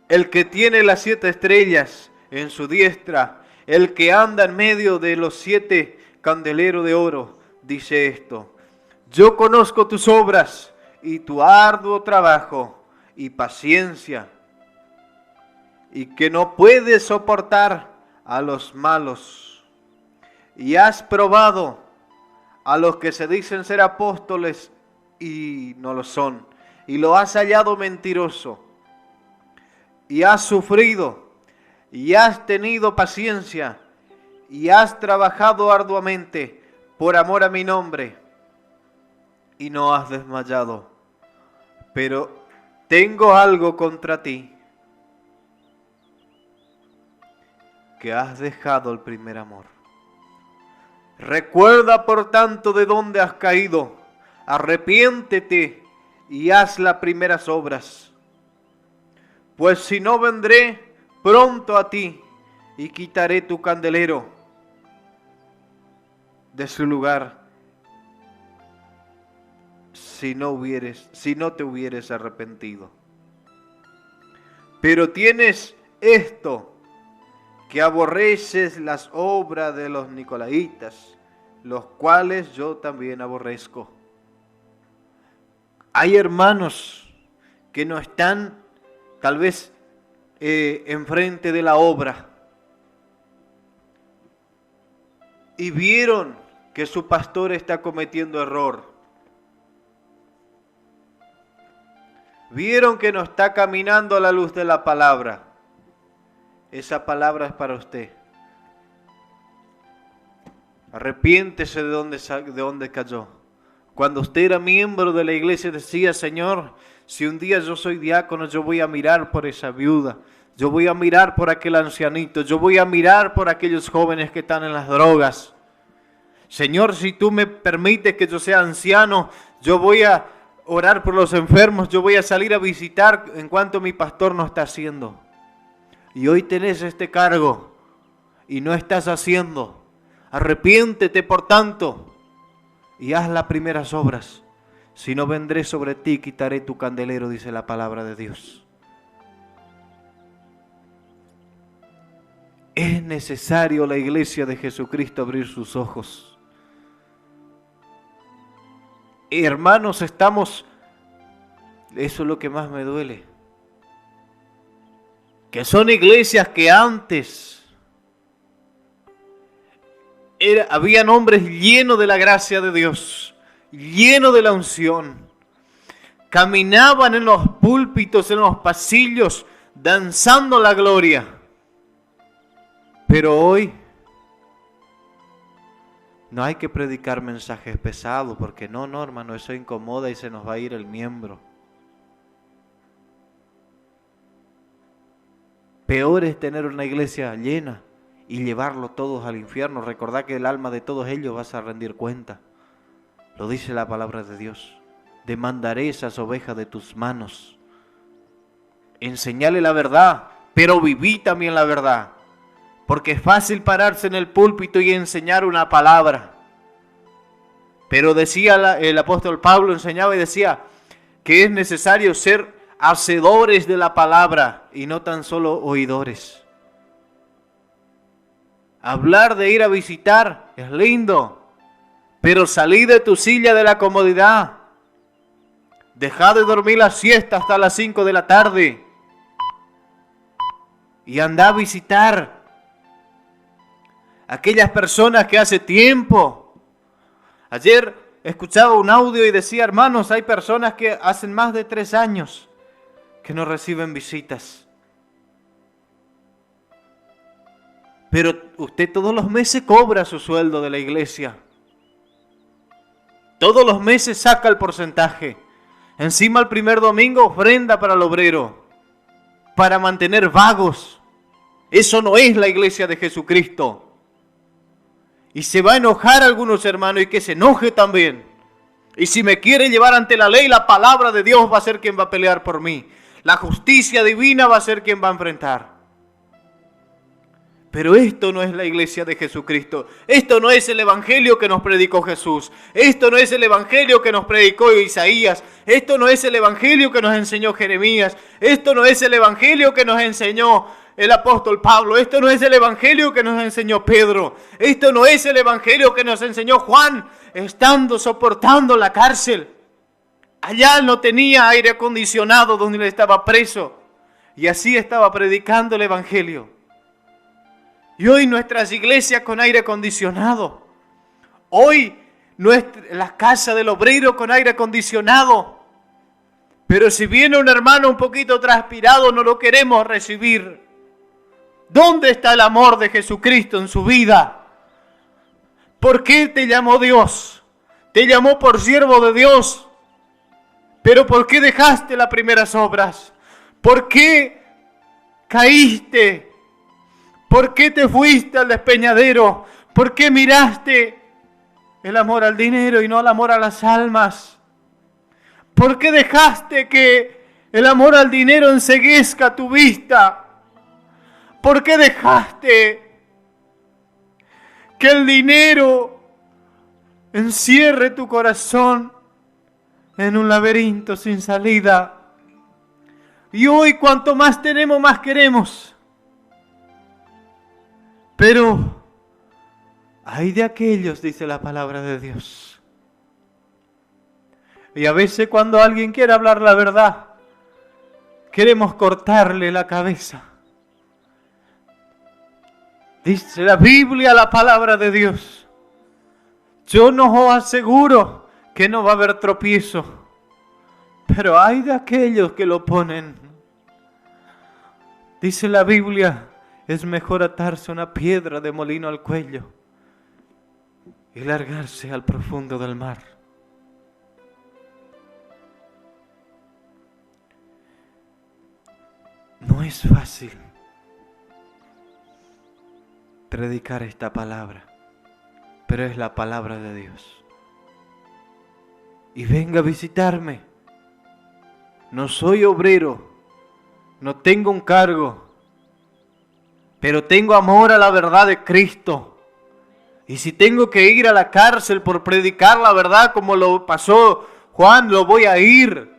el que tiene las 7 estrellas en su diestra, el que anda en medio de los 7 candeleros de oro, dice esto: yo conozco tus obras y tu arduo trabajo y paciencia, y que no puedes soportar a los malos, y has probado a los que se dicen ser apóstoles y no lo son, y lo has hallado mentiroso, y has sufrido, y has tenido paciencia, y has trabajado arduamente por amor a mi nombre, y no has desmayado. Pero tengo algo contra ti, que has dejado el primer amor. Recuerda por tanto de dónde has caído, arrepiéntete y haz las primeras obras. Pues si no, vendré pronto a ti y quitaré tu candelero de su lugar si no te hubieres arrepentido. Pero tienes esto, que aborreces las obras de los nicolaitas, los cuales yo también aborrezco. Hay hermanos que no están tal vez enfrente de la obra y vieron que su pastor está cometiendo error. Vieron que no está caminando a la luz de la palabra. Esa palabra es para usted. Arrepiéntese de donde cayó. Cuando usted era miembro de la iglesia decía: Señor, si un día yo soy diácono, yo voy a mirar por esa viuda. Yo voy a mirar por aquel ancianito, yo voy a mirar por aquellos jóvenes que están en las drogas. Señor, si tú me permites que yo sea anciano, yo voy a orar por los enfermos, yo voy a salir a visitar en cuanto mi pastor no está haciendo. Y hoy tenés este cargo y no estás haciendo. Arrepiéntete, por tanto, y haz las primeras obras. Si no, vendré sobre ti y quitaré tu candelero, dice la palabra de Dios. Es necesario la iglesia de Jesucristo abrir sus ojos. Hermanos, eso es lo que más me duele. Que son iglesias que antes habían hombres llenos de la gracia de Dios, llenos de la unción. Caminaban en los púlpitos, en los pasillos, danzando la gloria. Pero hoy no hay que predicar mensajes pesados, porque no, hermano, eso incomoda y se nos va a ir el miembro. Peor es tener una iglesia llena y llevarlo todos al infierno. Recordad que el alma de todos ellos vas a rendir cuenta. Lo dice la palabra de Dios. Demandaré esas ovejas de tus manos. Enseñale la verdad, pero viví también la verdad. Porque es fácil pararse en el púlpito y enseñar una palabra. Pero decía el apóstol Pablo, enseñaba y decía que es necesario ser hacedores de la palabra y no tan solo oidores. Hablar de ir a visitar es lindo, pero salí de tu silla de la comodidad. Deja de dormir la siesta hasta las 5 de la tarde y anda a visitar aquellas personas que hace tiempo. Ayer escuchaba un audio y decía, hermanos, hay personas que hacen más de 3 años que no reciben visitas. Pero usted todos los meses cobra su sueldo de la iglesia. Todos los meses saca el porcentaje. Encima el primer domingo ofrenda para el obrero, para mantener vagos. Eso no es la iglesia de Jesucristo. Y se va a enojar algunos hermanos y que se enoje también. Y si me quiere llevar ante la ley, la palabra de Dios va a ser quien va a pelear por mí. La justicia divina va a ser quien va a enfrentar. Pero esto no es la iglesia de Jesucristo. Esto no es el evangelio que nos predicó Jesús. Esto no es el evangelio que nos predicó Isaías. Esto no es el evangelio que nos enseñó Jeremías. Esto no es el evangelio que nos enseñó el apóstol Pablo. Esto no es el evangelio que nos enseñó Pedro. Esto no es el evangelio que nos enseñó Juan, soportando la cárcel. Allá no tenía aire acondicionado donde él estaba preso. Y así estaba predicando el evangelio. Y hoy nuestras iglesias con aire acondicionado. Hoy la casa del obrero con aire acondicionado. Pero si viene un hermano un poquito transpirado, no lo queremos recibir. ¿Dónde está el amor de Jesucristo en su vida? ¿Por qué te llamó Dios? Te llamó por siervo de Dios. Pero ¿por qué dejaste las primeras obras? ¿Por qué caíste? ¿Por qué te fuiste al despeñadero? ¿Por qué miraste el amor al dinero y no el amor a las almas? ¿Por qué dejaste que el amor al dinero enceguezca tu vista? ¿Por qué dejaste que el dinero encierre tu corazón en un laberinto sin salida? Y hoy cuanto más tenemos, más queremos. Pero hay de aquellos, dice la palabra de Dios. Y a veces cuando alguien quiere hablar la verdad, queremos cortarle la cabeza. Dice la Biblia, la palabra de Dios. Yo no os aseguro que no va a haber tropiezo, pero hay de aquellos que lo ponen. Dice la Biblia, es mejor atarse una piedra de molino al cuello y largarse al profundo del mar. No es fácil predicar esta palabra, pero es la palabra de Dios. Y venga a visitarme. No soy obrero, no tengo un cargo, pero tengo amor a la verdad de Cristo. Y si tengo que ir a la cárcel por predicar la verdad como lo pasó Juan, lo voy a ir.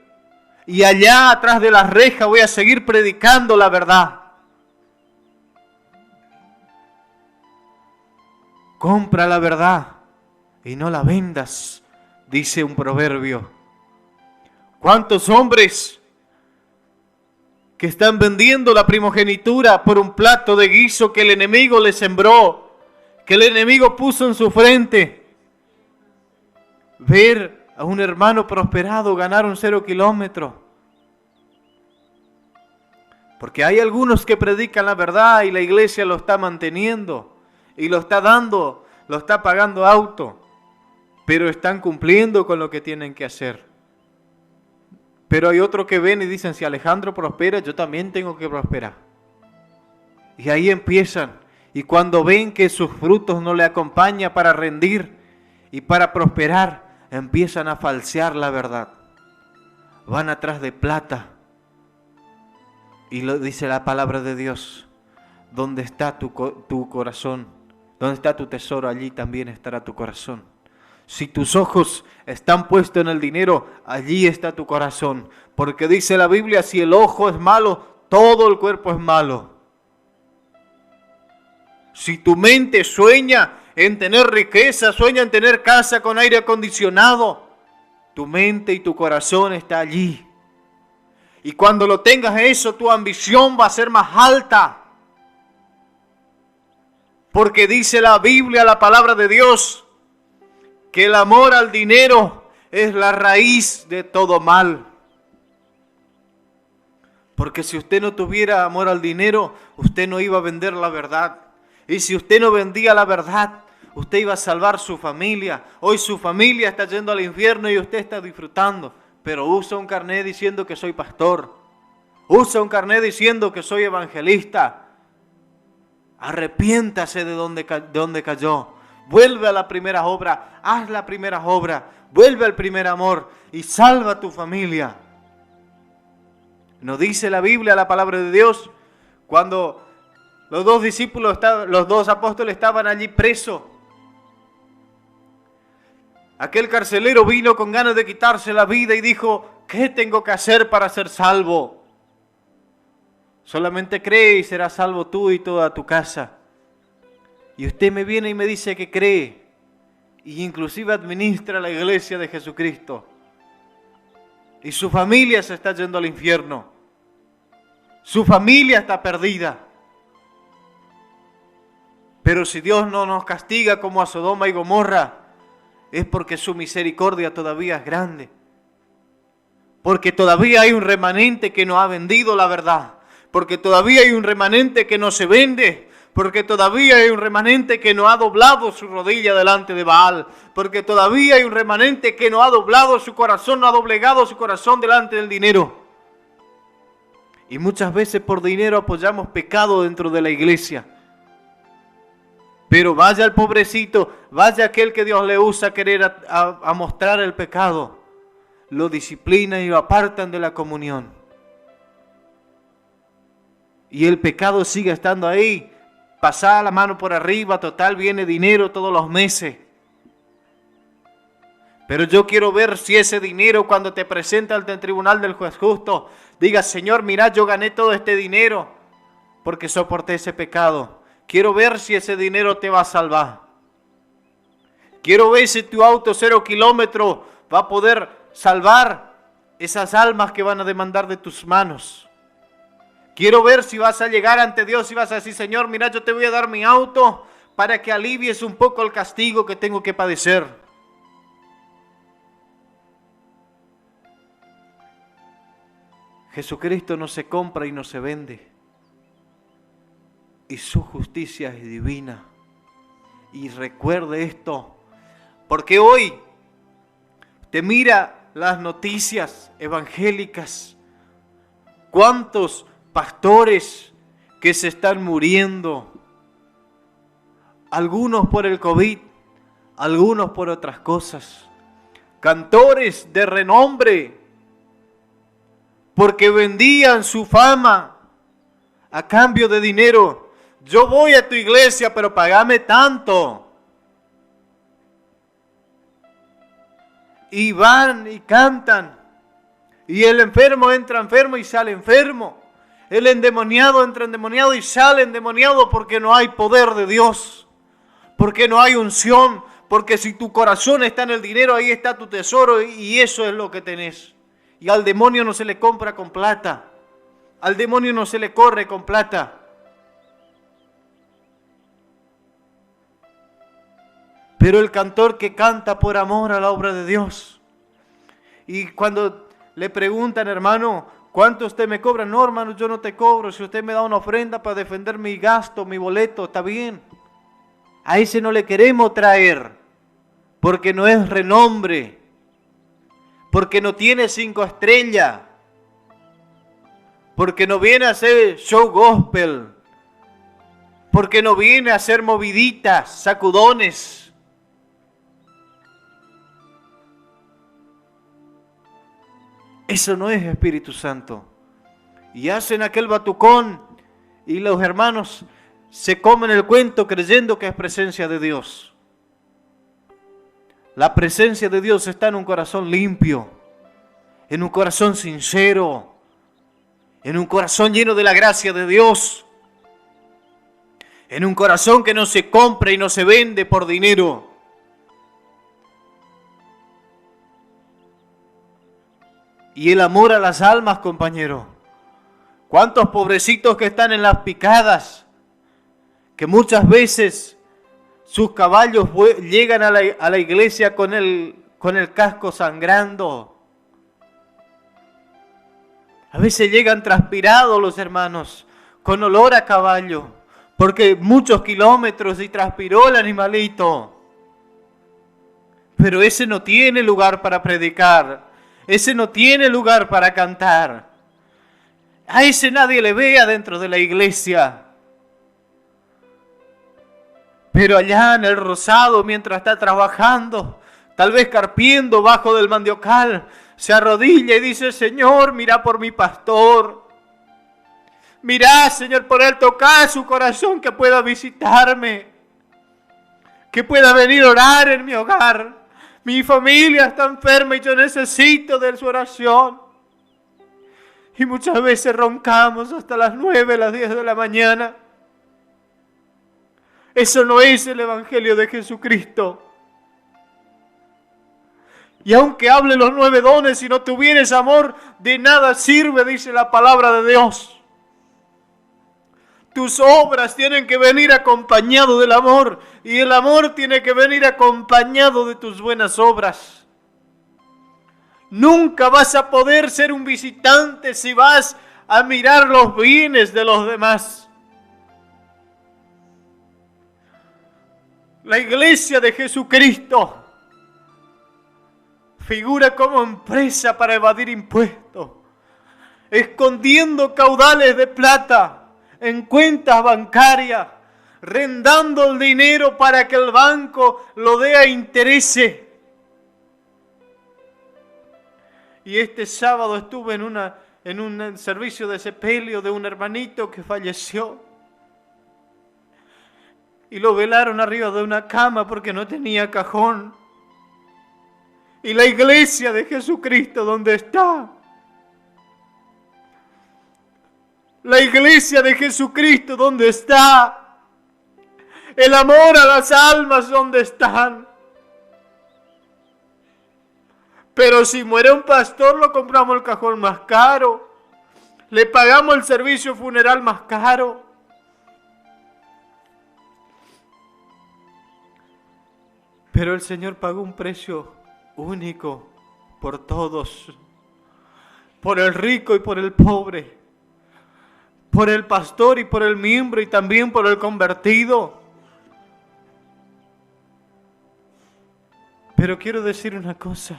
Y allá atrás de la reja voy a seguir predicando la verdad. Compra la verdad y no la vendas, dice un proverbio. ¿Cuántos hombres que están vendiendo la primogenitura por un plato de guiso que el enemigo les sembró, que el enemigo puso en su frente? Ver a un hermano prosperado ganar un 0 kilómetro. Porque hay algunos que predican la verdad y la iglesia lo está manteniendo y lo está dando, lo está pagando auto, pero están cumpliendo con lo que tienen que hacer. Pero hay otros que ven y dicen, si Alejandro prospera, yo también tengo que prosperar. Y ahí empiezan. Y cuando ven que sus frutos no le acompañan para rendir y para prosperar, empiezan a falsear la verdad. Van atrás de plata. Y lo dice la palabra de Dios. Donde está tu corazón, donde está tu tesoro, allí también estará tu corazón. Si tus ojos están puestos en el dinero, allí está tu corazón. Porque dice la Biblia, si el ojo es malo, todo el cuerpo es malo. Si tu mente sueña en tener riqueza, sueña en tener casa con aire acondicionado, tu mente y tu corazón está allí. Y cuando lo tengas eso, tu ambición va a ser más alta. Porque dice la Biblia, la palabra de Dios, que el amor al dinero es la raíz de todo mal. Porque si usted no tuviera amor al dinero, usted no iba a vender la verdad. Y si usted no vendía la verdad, usted iba a salvar su familia. Hoy su familia está yendo al infierno y usted está disfrutando. Pero usa un carnet diciendo que soy pastor. Usa un carnet diciendo que soy evangelista. Arrepiéntase de donde cayó. Vuelve a la primera obra. Haz la primera obra. Vuelve al primer amor y salva a tu familia. Nos dice la Biblia, la palabra de Dios, cuando los dos apóstoles estaban allí presos. Aquel carcelero vino con ganas de quitarse la vida y dijo, ¿qué tengo que hacer para ser salvo? Solamente cree y serás salvo tú y toda tu casa. Y usted me viene y me dice que cree. Y inclusive administra la iglesia de Jesucristo. Y su familia se está yendo al infierno. Su familia está perdida. Pero si Dios no nos castiga como a Sodoma y Gomorra, es porque su misericordia todavía es grande. Porque todavía hay un remanente que no ha vendido la verdad. Porque todavía hay un remanente que no se vende. Porque todavía hay un remanente que no ha doblado su rodilla delante de Baal. Porque todavía hay un remanente que no ha doblado su corazón, no ha doblegado su corazón delante del dinero. Y muchas veces por dinero apoyamos pecado dentro de la iglesia. Pero vaya el pobrecito, vaya aquel que Dios le usa a querer a mostrar el pecado. Lo disciplinan y lo apartan de la comunión. Y el pecado sigue estando ahí. Pasa la mano por arriba, total, viene dinero todos los meses. Pero yo quiero ver si ese dinero cuando te presenta ante el tribunal del juez justo, diga, Señor, mira, yo gané todo este dinero porque soporté ese pecado. Quiero ver si ese dinero te va a salvar. Quiero ver si tu auto 0 kilómetros va a poder salvar esas almas que van a demandar de tus manos. Quiero ver si vas a llegar ante Dios y vas a decir, Señor, mira, yo te voy a dar mi auto para que alivies un poco el castigo que tengo que padecer. Jesucristo no se compra y no se vende. Y su justicia es divina. Y recuerde esto, porque hoy te mira las noticias evangélicas. ¿Cuántos pastores que se están muriendo, algunos por el COVID, algunos por otras cosas, cantores de renombre, porque vendían su fama a cambio de dinero. Yo voy a tu iglesia, pero pagame tanto. Y van y cantan. Y el enfermo entra enfermo y sale enfermo. El endemoniado entra endemoniado y sale endemoniado porque no hay poder de Dios. Porque no hay unción. Porque si tu corazón está en el dinero, ahí está tu tesoro y eso es lo que tenés. Y al demonio no se le compra con plata. Al demonio no se le corre con plata. Pero el cantor que canta por amor a la obra de Dios. Y cuando le preguntan, hermano, ¿cuánto usted me cobra? No, hermano, yo no te cobro. Si usted me da una ofrenda para defender mi gasto, mi boleto, está bien. A ese no le queremos traer, porque no es renombre, porque no tiene 5 estrellas, porque no viene a hacer show gospel, porque no viene a hacer moviditas, sacudones. Eso no es Espíritu Santo. Y hacen aquel batucón y los hermanos se comen el cuento creyendo que es presencia de Dios. La presencia de Dios está en un corazón limpio, en un corazón sincero, en un corazón lleno de la gracia de Dios, en un corazón que no se compra y no se vende por dinero. Y el amor a las almas, compañero. ¿Cuántos pobrecitos que están en las picadas, que muchas veces sus caballos llegan a la iglesia con el casco sangrando? A veces llegan transpirados los hermanos, con olor a caballo, porque muchos kilómetros y transpiró el animalito. Pero ese no tiene lugar para predicar, ese no tiene lugar para cantar. A ese nadie le ve adentro de la iglesia. Pero allá en el Rosado, mientras está trabajando, tal vez carpiendo bajo del mandiocal, se arrodilla y dice: Señor, mira por mi pastor. Mirá, Señor, por él, toca su corazón, que pueda visitarme, que pueda venir a orar en mi hogar. Mi familia está enferma y yo necesito de su oración. Y muchas veces roncamos hasta las 9, las 10 de la mañana. Eso no es el Evangelio de Jesucristo. Y aunque hable los 9 dones, si no tuvieres amor, de nada sirve, dice la palabra de Dios. Tus obras tienen que venir acompañado del amor, y el amor tiene que venir acompañado de tus buenas obras. Nunca vas a poder ser un visitante si vas a mirar los bienes de los demás. La iglesia de Jesucristo figura como empresa para evadir impuestos, escondiendo caudales de plata en cuentas bancarias, rendando el dinero para que el banco lo dé a intereses. Y este sábado estuve en un servicio de sepelio de un hermanito que falleció. Y lo velaron arriba de una cama porque no tenía cajón. Y la iglesia de Jesucristo, ¿dónde está? La iglesia de Jesucristo, ¿dónde está? El amor a las almas, ¿dónde están? Pero si muere un pastor, lo compramos el cajón más caro. Le pagamos el servicio funeral más caro. Pero el Señor pagó un precio único por todos. Por el rico y por el pobre. Por el pastor y por el miembro y también por el convertido. Pero quiero decir una cosa.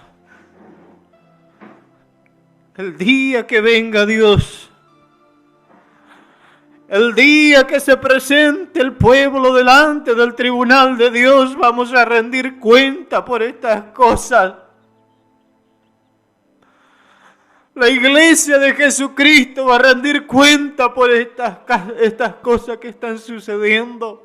El día que venga Dios, El día que se presente el pueblo delante del tribunal de Dios, vamos a rendir cuenta por estas cosas. La iglesia de Jesucristo va a rendir cuenta por estas cosas que están sucediendo.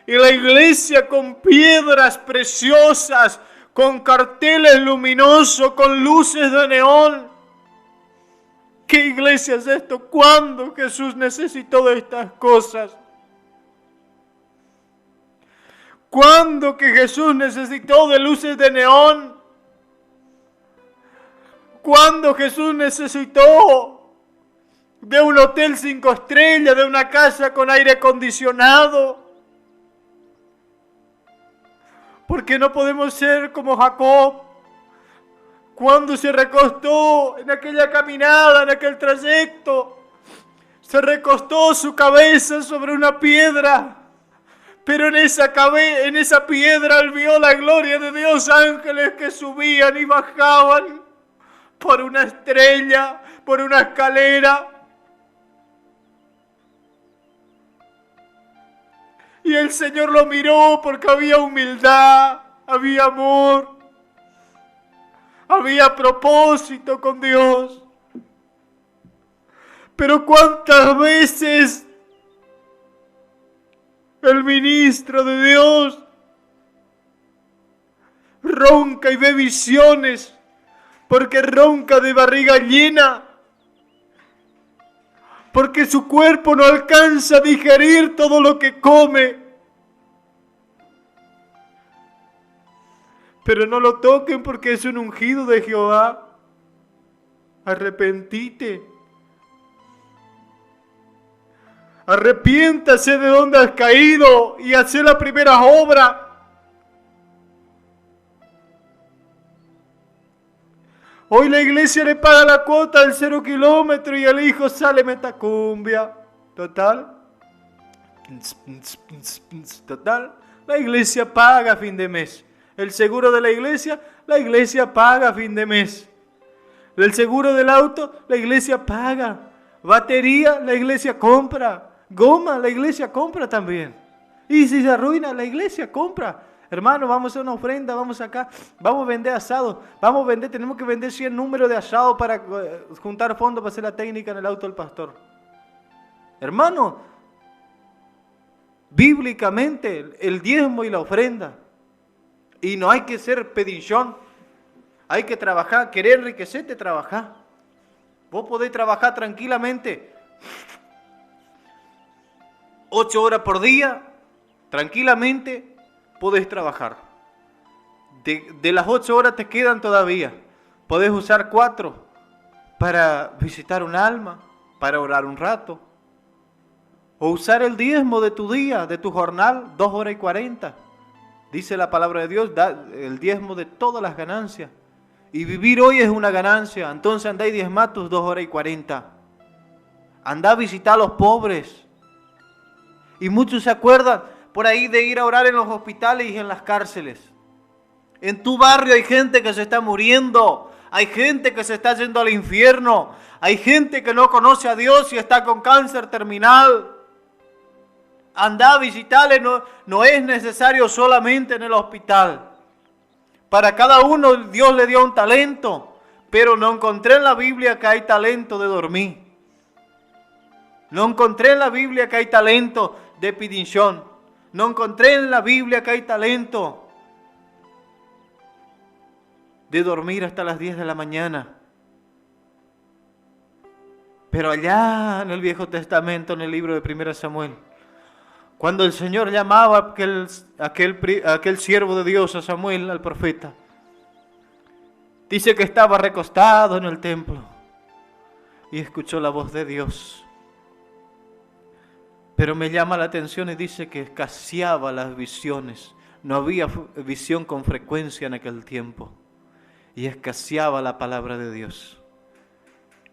Y la iglesia con piedras preciosas, con carteles luminosos, con luces de neón. ¿Qué iglesia es esto? ¿Cuándo Jesús necesitó de estas cosas? ¿Cuándo que Jesús necesitó de luces de neón? ¿Cuándo Jesús necesitó de un hotel 5 estrellas, de una casa con aire acondicionado? Porque no podemos ser como Jacob, cuando se recostó en aquella caminada, en aquel trayecto, se recostó su cabeza sobre una piedra, pero en esa piedra él vio la gloria de Dios, ángeles que subían y bajaban por una estrella, por una escalera. Y el Señor lo miró porque había humildad, había amor, había propósito con Dios. Pero cuántas veces el ministro de Dios ronca y ve visiones porque ronca de barriga llena, porque su cuerpo no alcanza a digerir todo lo que come. Pero no lo toquen porque es un ungido de Jehová. Arrepentite. Arrepiéntase de donde has caído y haz la primera obra. Hoy la iglesia le paga la cuota del 0 kilómetro y el hijo sale metacumbia. Total. La iglesia paga a fin de mes. El seguro de la iglesia paga a fin de mes. El seguro del auto, la iglesia paga. Batería, la iglesia compra. Goma, la iglesia compra también. Y si se arruina, la iglesia compra. Hermano, vamos a hacer una ofrenda, vamos acá, vamos a vender asado, tenemos que vender 100 números de asado para juntar fondos para hacer la técnica en el auto del pastor. Hermano, bíblicamente el diezmo y la ofrenda. Y no hay que ser pedillón, hay que trabajar, querer enriquecerte, trabajar. Vos podés trabajar tranquilamente 8 horas por día, tranquilamente. Podés trabajar. De las 8 horas te quedan todavía. Podés usar 4 para visitar un alma, para orar un rato. O usar el diezmo de tu día, de tu jornal, 2 horas y 40. Dice la palabra de Dios, da el diezmo de todas las ganancias. Y vivir hoy es una ganancia. Entonces andá y diezmá tus 2 horas y 40. Andá a visitar a los pobres. Y muchos se acuerdan por ahí de ir a orar en los hospitales y en las cárceles. En tu barrio hay gente que se está muriendo, hay gente que se está yendo al infierno, hay gente que no conoce a Dios y está con cáncer terminal. Andá a visitarle, no es necesario solamente en el hospital. Para cada uno Dios le dio un talento, pero no encontré en la Biblia que hay talento de dormir. No encontré en la Biblia que hay talento de pidichón. No encontré en la Biblia que hay talento de dormir hasta las 10 de la mañana. Pero allá en el Viejo Testamento, en el libro de 1 Samuel, cuando el Señor llamaba a aquel siervo de Dios, a Samuel, al profeta, dice que estaba recostado en el templo y escuchó la voz de Dios. Pero me llama la atención y dice que escaseaba las visiones. No había visión con frecuencia en aquel tiempo. Y escaseaba la palabra de Dios.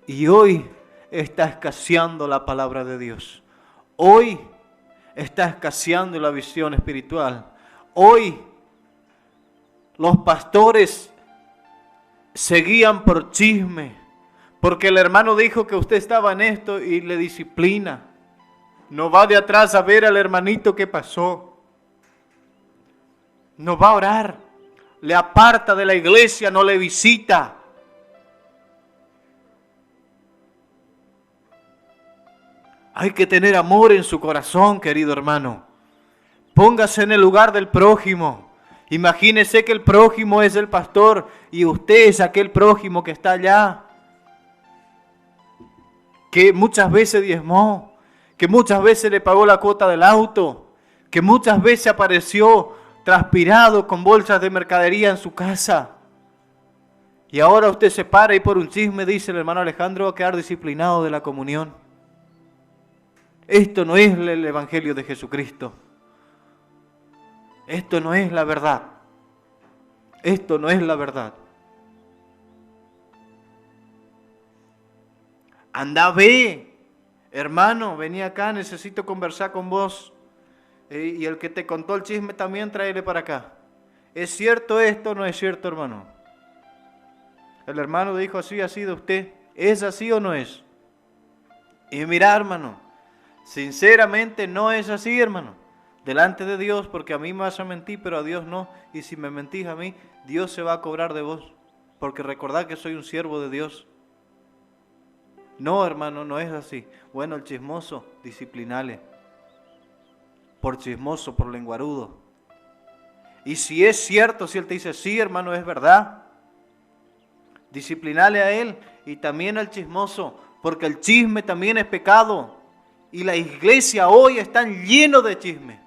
Y hoy está escaseando la palabra de Dios. Hoy está escaseando la visión espiritual. Hoy los pastores se guían por chisme, porque el hermano dijo que usted estaba en esto y le disciplina. No va de atrás a ver al hermanito qué pasó. No va a orar. Le aparta de la iglesia, no le visita. Hay que tener amor en su corazón, querido hermano. Póngase en el lugar del prójimo. Imagínese que el prójimo es el pastor y usted es aquel prójimo que está allá, que muchas veces diezmó, que muchas veces le pagó la cuota del auto, que muchas veces apareció transpirado con bolsas de mercadería en su casa. Y ahora usted se para y por un chisme dice el hermano Alejandro va a quedar disciplinado de la comunión. Esto no es el Evangelio de Jesucristo. Esto no es la verdad. Esto no es la verdad. Anda, ve, hermano, vení acá, necesito conversar con vos. Y el que te contó el chisme también tráele para acá. ¿Es cierto esto o no es cierto, hermano? El hermano dijo así, así de usted. ¿Es así o no es? Y mira, hermano, sinceramente no es así, hermano. Delante de Dios, porque a mí me vas a mentir, pero a Dios no. Y si me mentís a mí, Dios se va a cobrar de vos. Porque recordad que soy un siervo de Dios. No, hermano, no es así. Bueno, el chismoso, disciplinale. Por chismoso, por lenguarudo. Y si es cierto, si él te dice, sí, hermano, es verdad, disciplinale a él y también al chismoso, porque el chisme también es pecado. Y la iglesia hoy está lleno de chisme.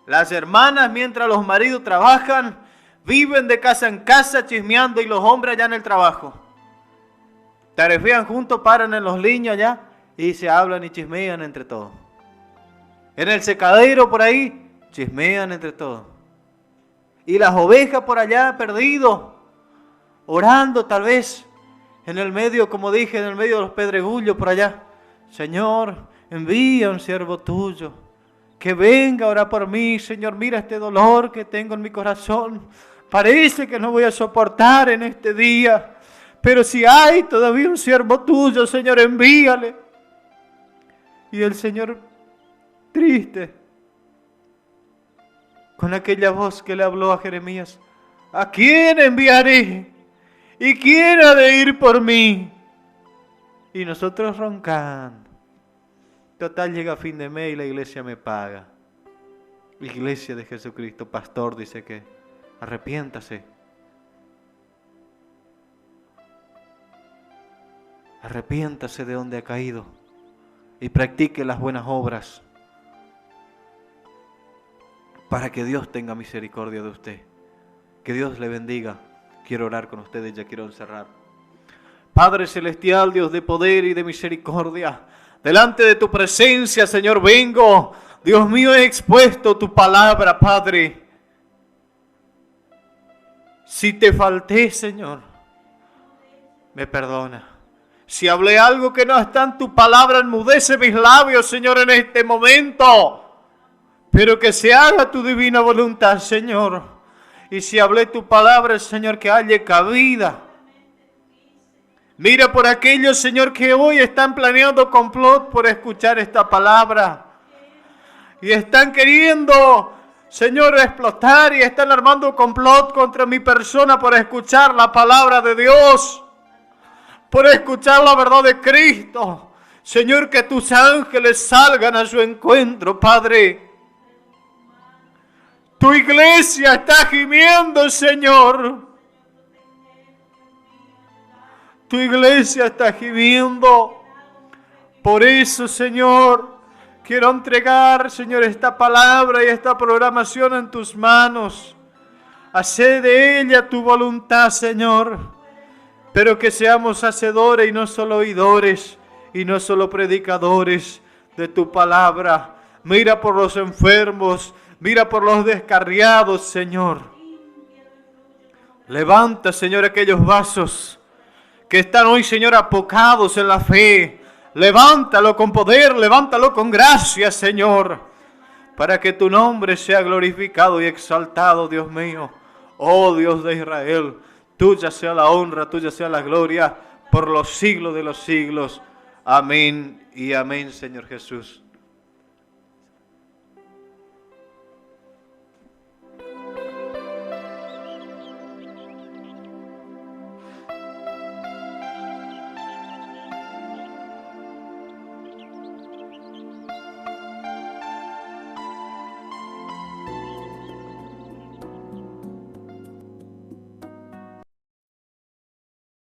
Las hermanas, mientras los maridos trabajan, viven de casa en casa chismeando y los hombres allá en el trabajo. Tarefean juntos, paran en los liños allá y se hablan y chismean entre todos. En el secadero por ahí, chismean entre todos. Y las ovejas por allá perdidos, orando tal vez en el medio, como dije, en el medio de los pedregullos por allá. Señor, envía un siervo tuyo, que venga a orar por mí. Señor, mira este dolor que tengo en mi corazón. Parece que no voy a soportar en este día. Pero si hay todavía un siervo tuyo, Señor, envíale. Y el Señor, triste, con aquella voz que le habló a Jeremías, ¿a quién enviaré? ¿Y quién ha de ir por mí? Y nosotros roncando. Total, llega fin de mes y la iglesia me paga. Iglesia de Jesucristo, pastor dice que arrepiéntase. Arrepiéntase de donde ha caído y practique las buenas obras para que Dios tenga misericordia de usted. Que Dios le bendiga. Quiero orar con ustedes, ya quiero encerrar. Padre celestial, Dios de poder y de misericordia, delante de tu presencia, Señor, vengo. Dios mío, he expuesto tu palabra, Padre. Si te falté, Señor, me perdona. Si hablé algo que no está en tu palabra, enmudece mis labios, Señor, en este momento. Pero que se haga tu divina voluntad, Señor. Y si hablé tu palabra, Señor, que haya cabida. Mira por aquellos, Señor, que hoy están planeando complot por escuchar esta palabra. Y están queriendo, Señor, explotar y están armando complot contra mi persona por escuchar la palabra de Dios. Por escuchar la verdad de Cristo. Señor, que tus ángeles salgan a su encuentro, Padre. Tu iglesia está gimiendo, Señor. Tu iglesia está gimiendo. Por eso, Señor, quiero entregar, Señor, esta palabra y esta programación en tus manos. Hacé de ella tu voluntad, Señor. Pero que seamos hacedores y no solo oidores, y no solo predicadores de tu palabra. Mira por los enfermos, mira por los descarriados, Señor. Levanta, Señor, aquellos vasos que están hoy, Señor, apocados en la fe. Levántalo con poder, levántalo con gracia, Señor, para que tu nombre sea glorificado y exaltado, Dios mío. Oh Dios de Israel, tuya sea la honra, tuya sea la gloria, por los siglos de los siglos. Amén y amén, Señor Jesús.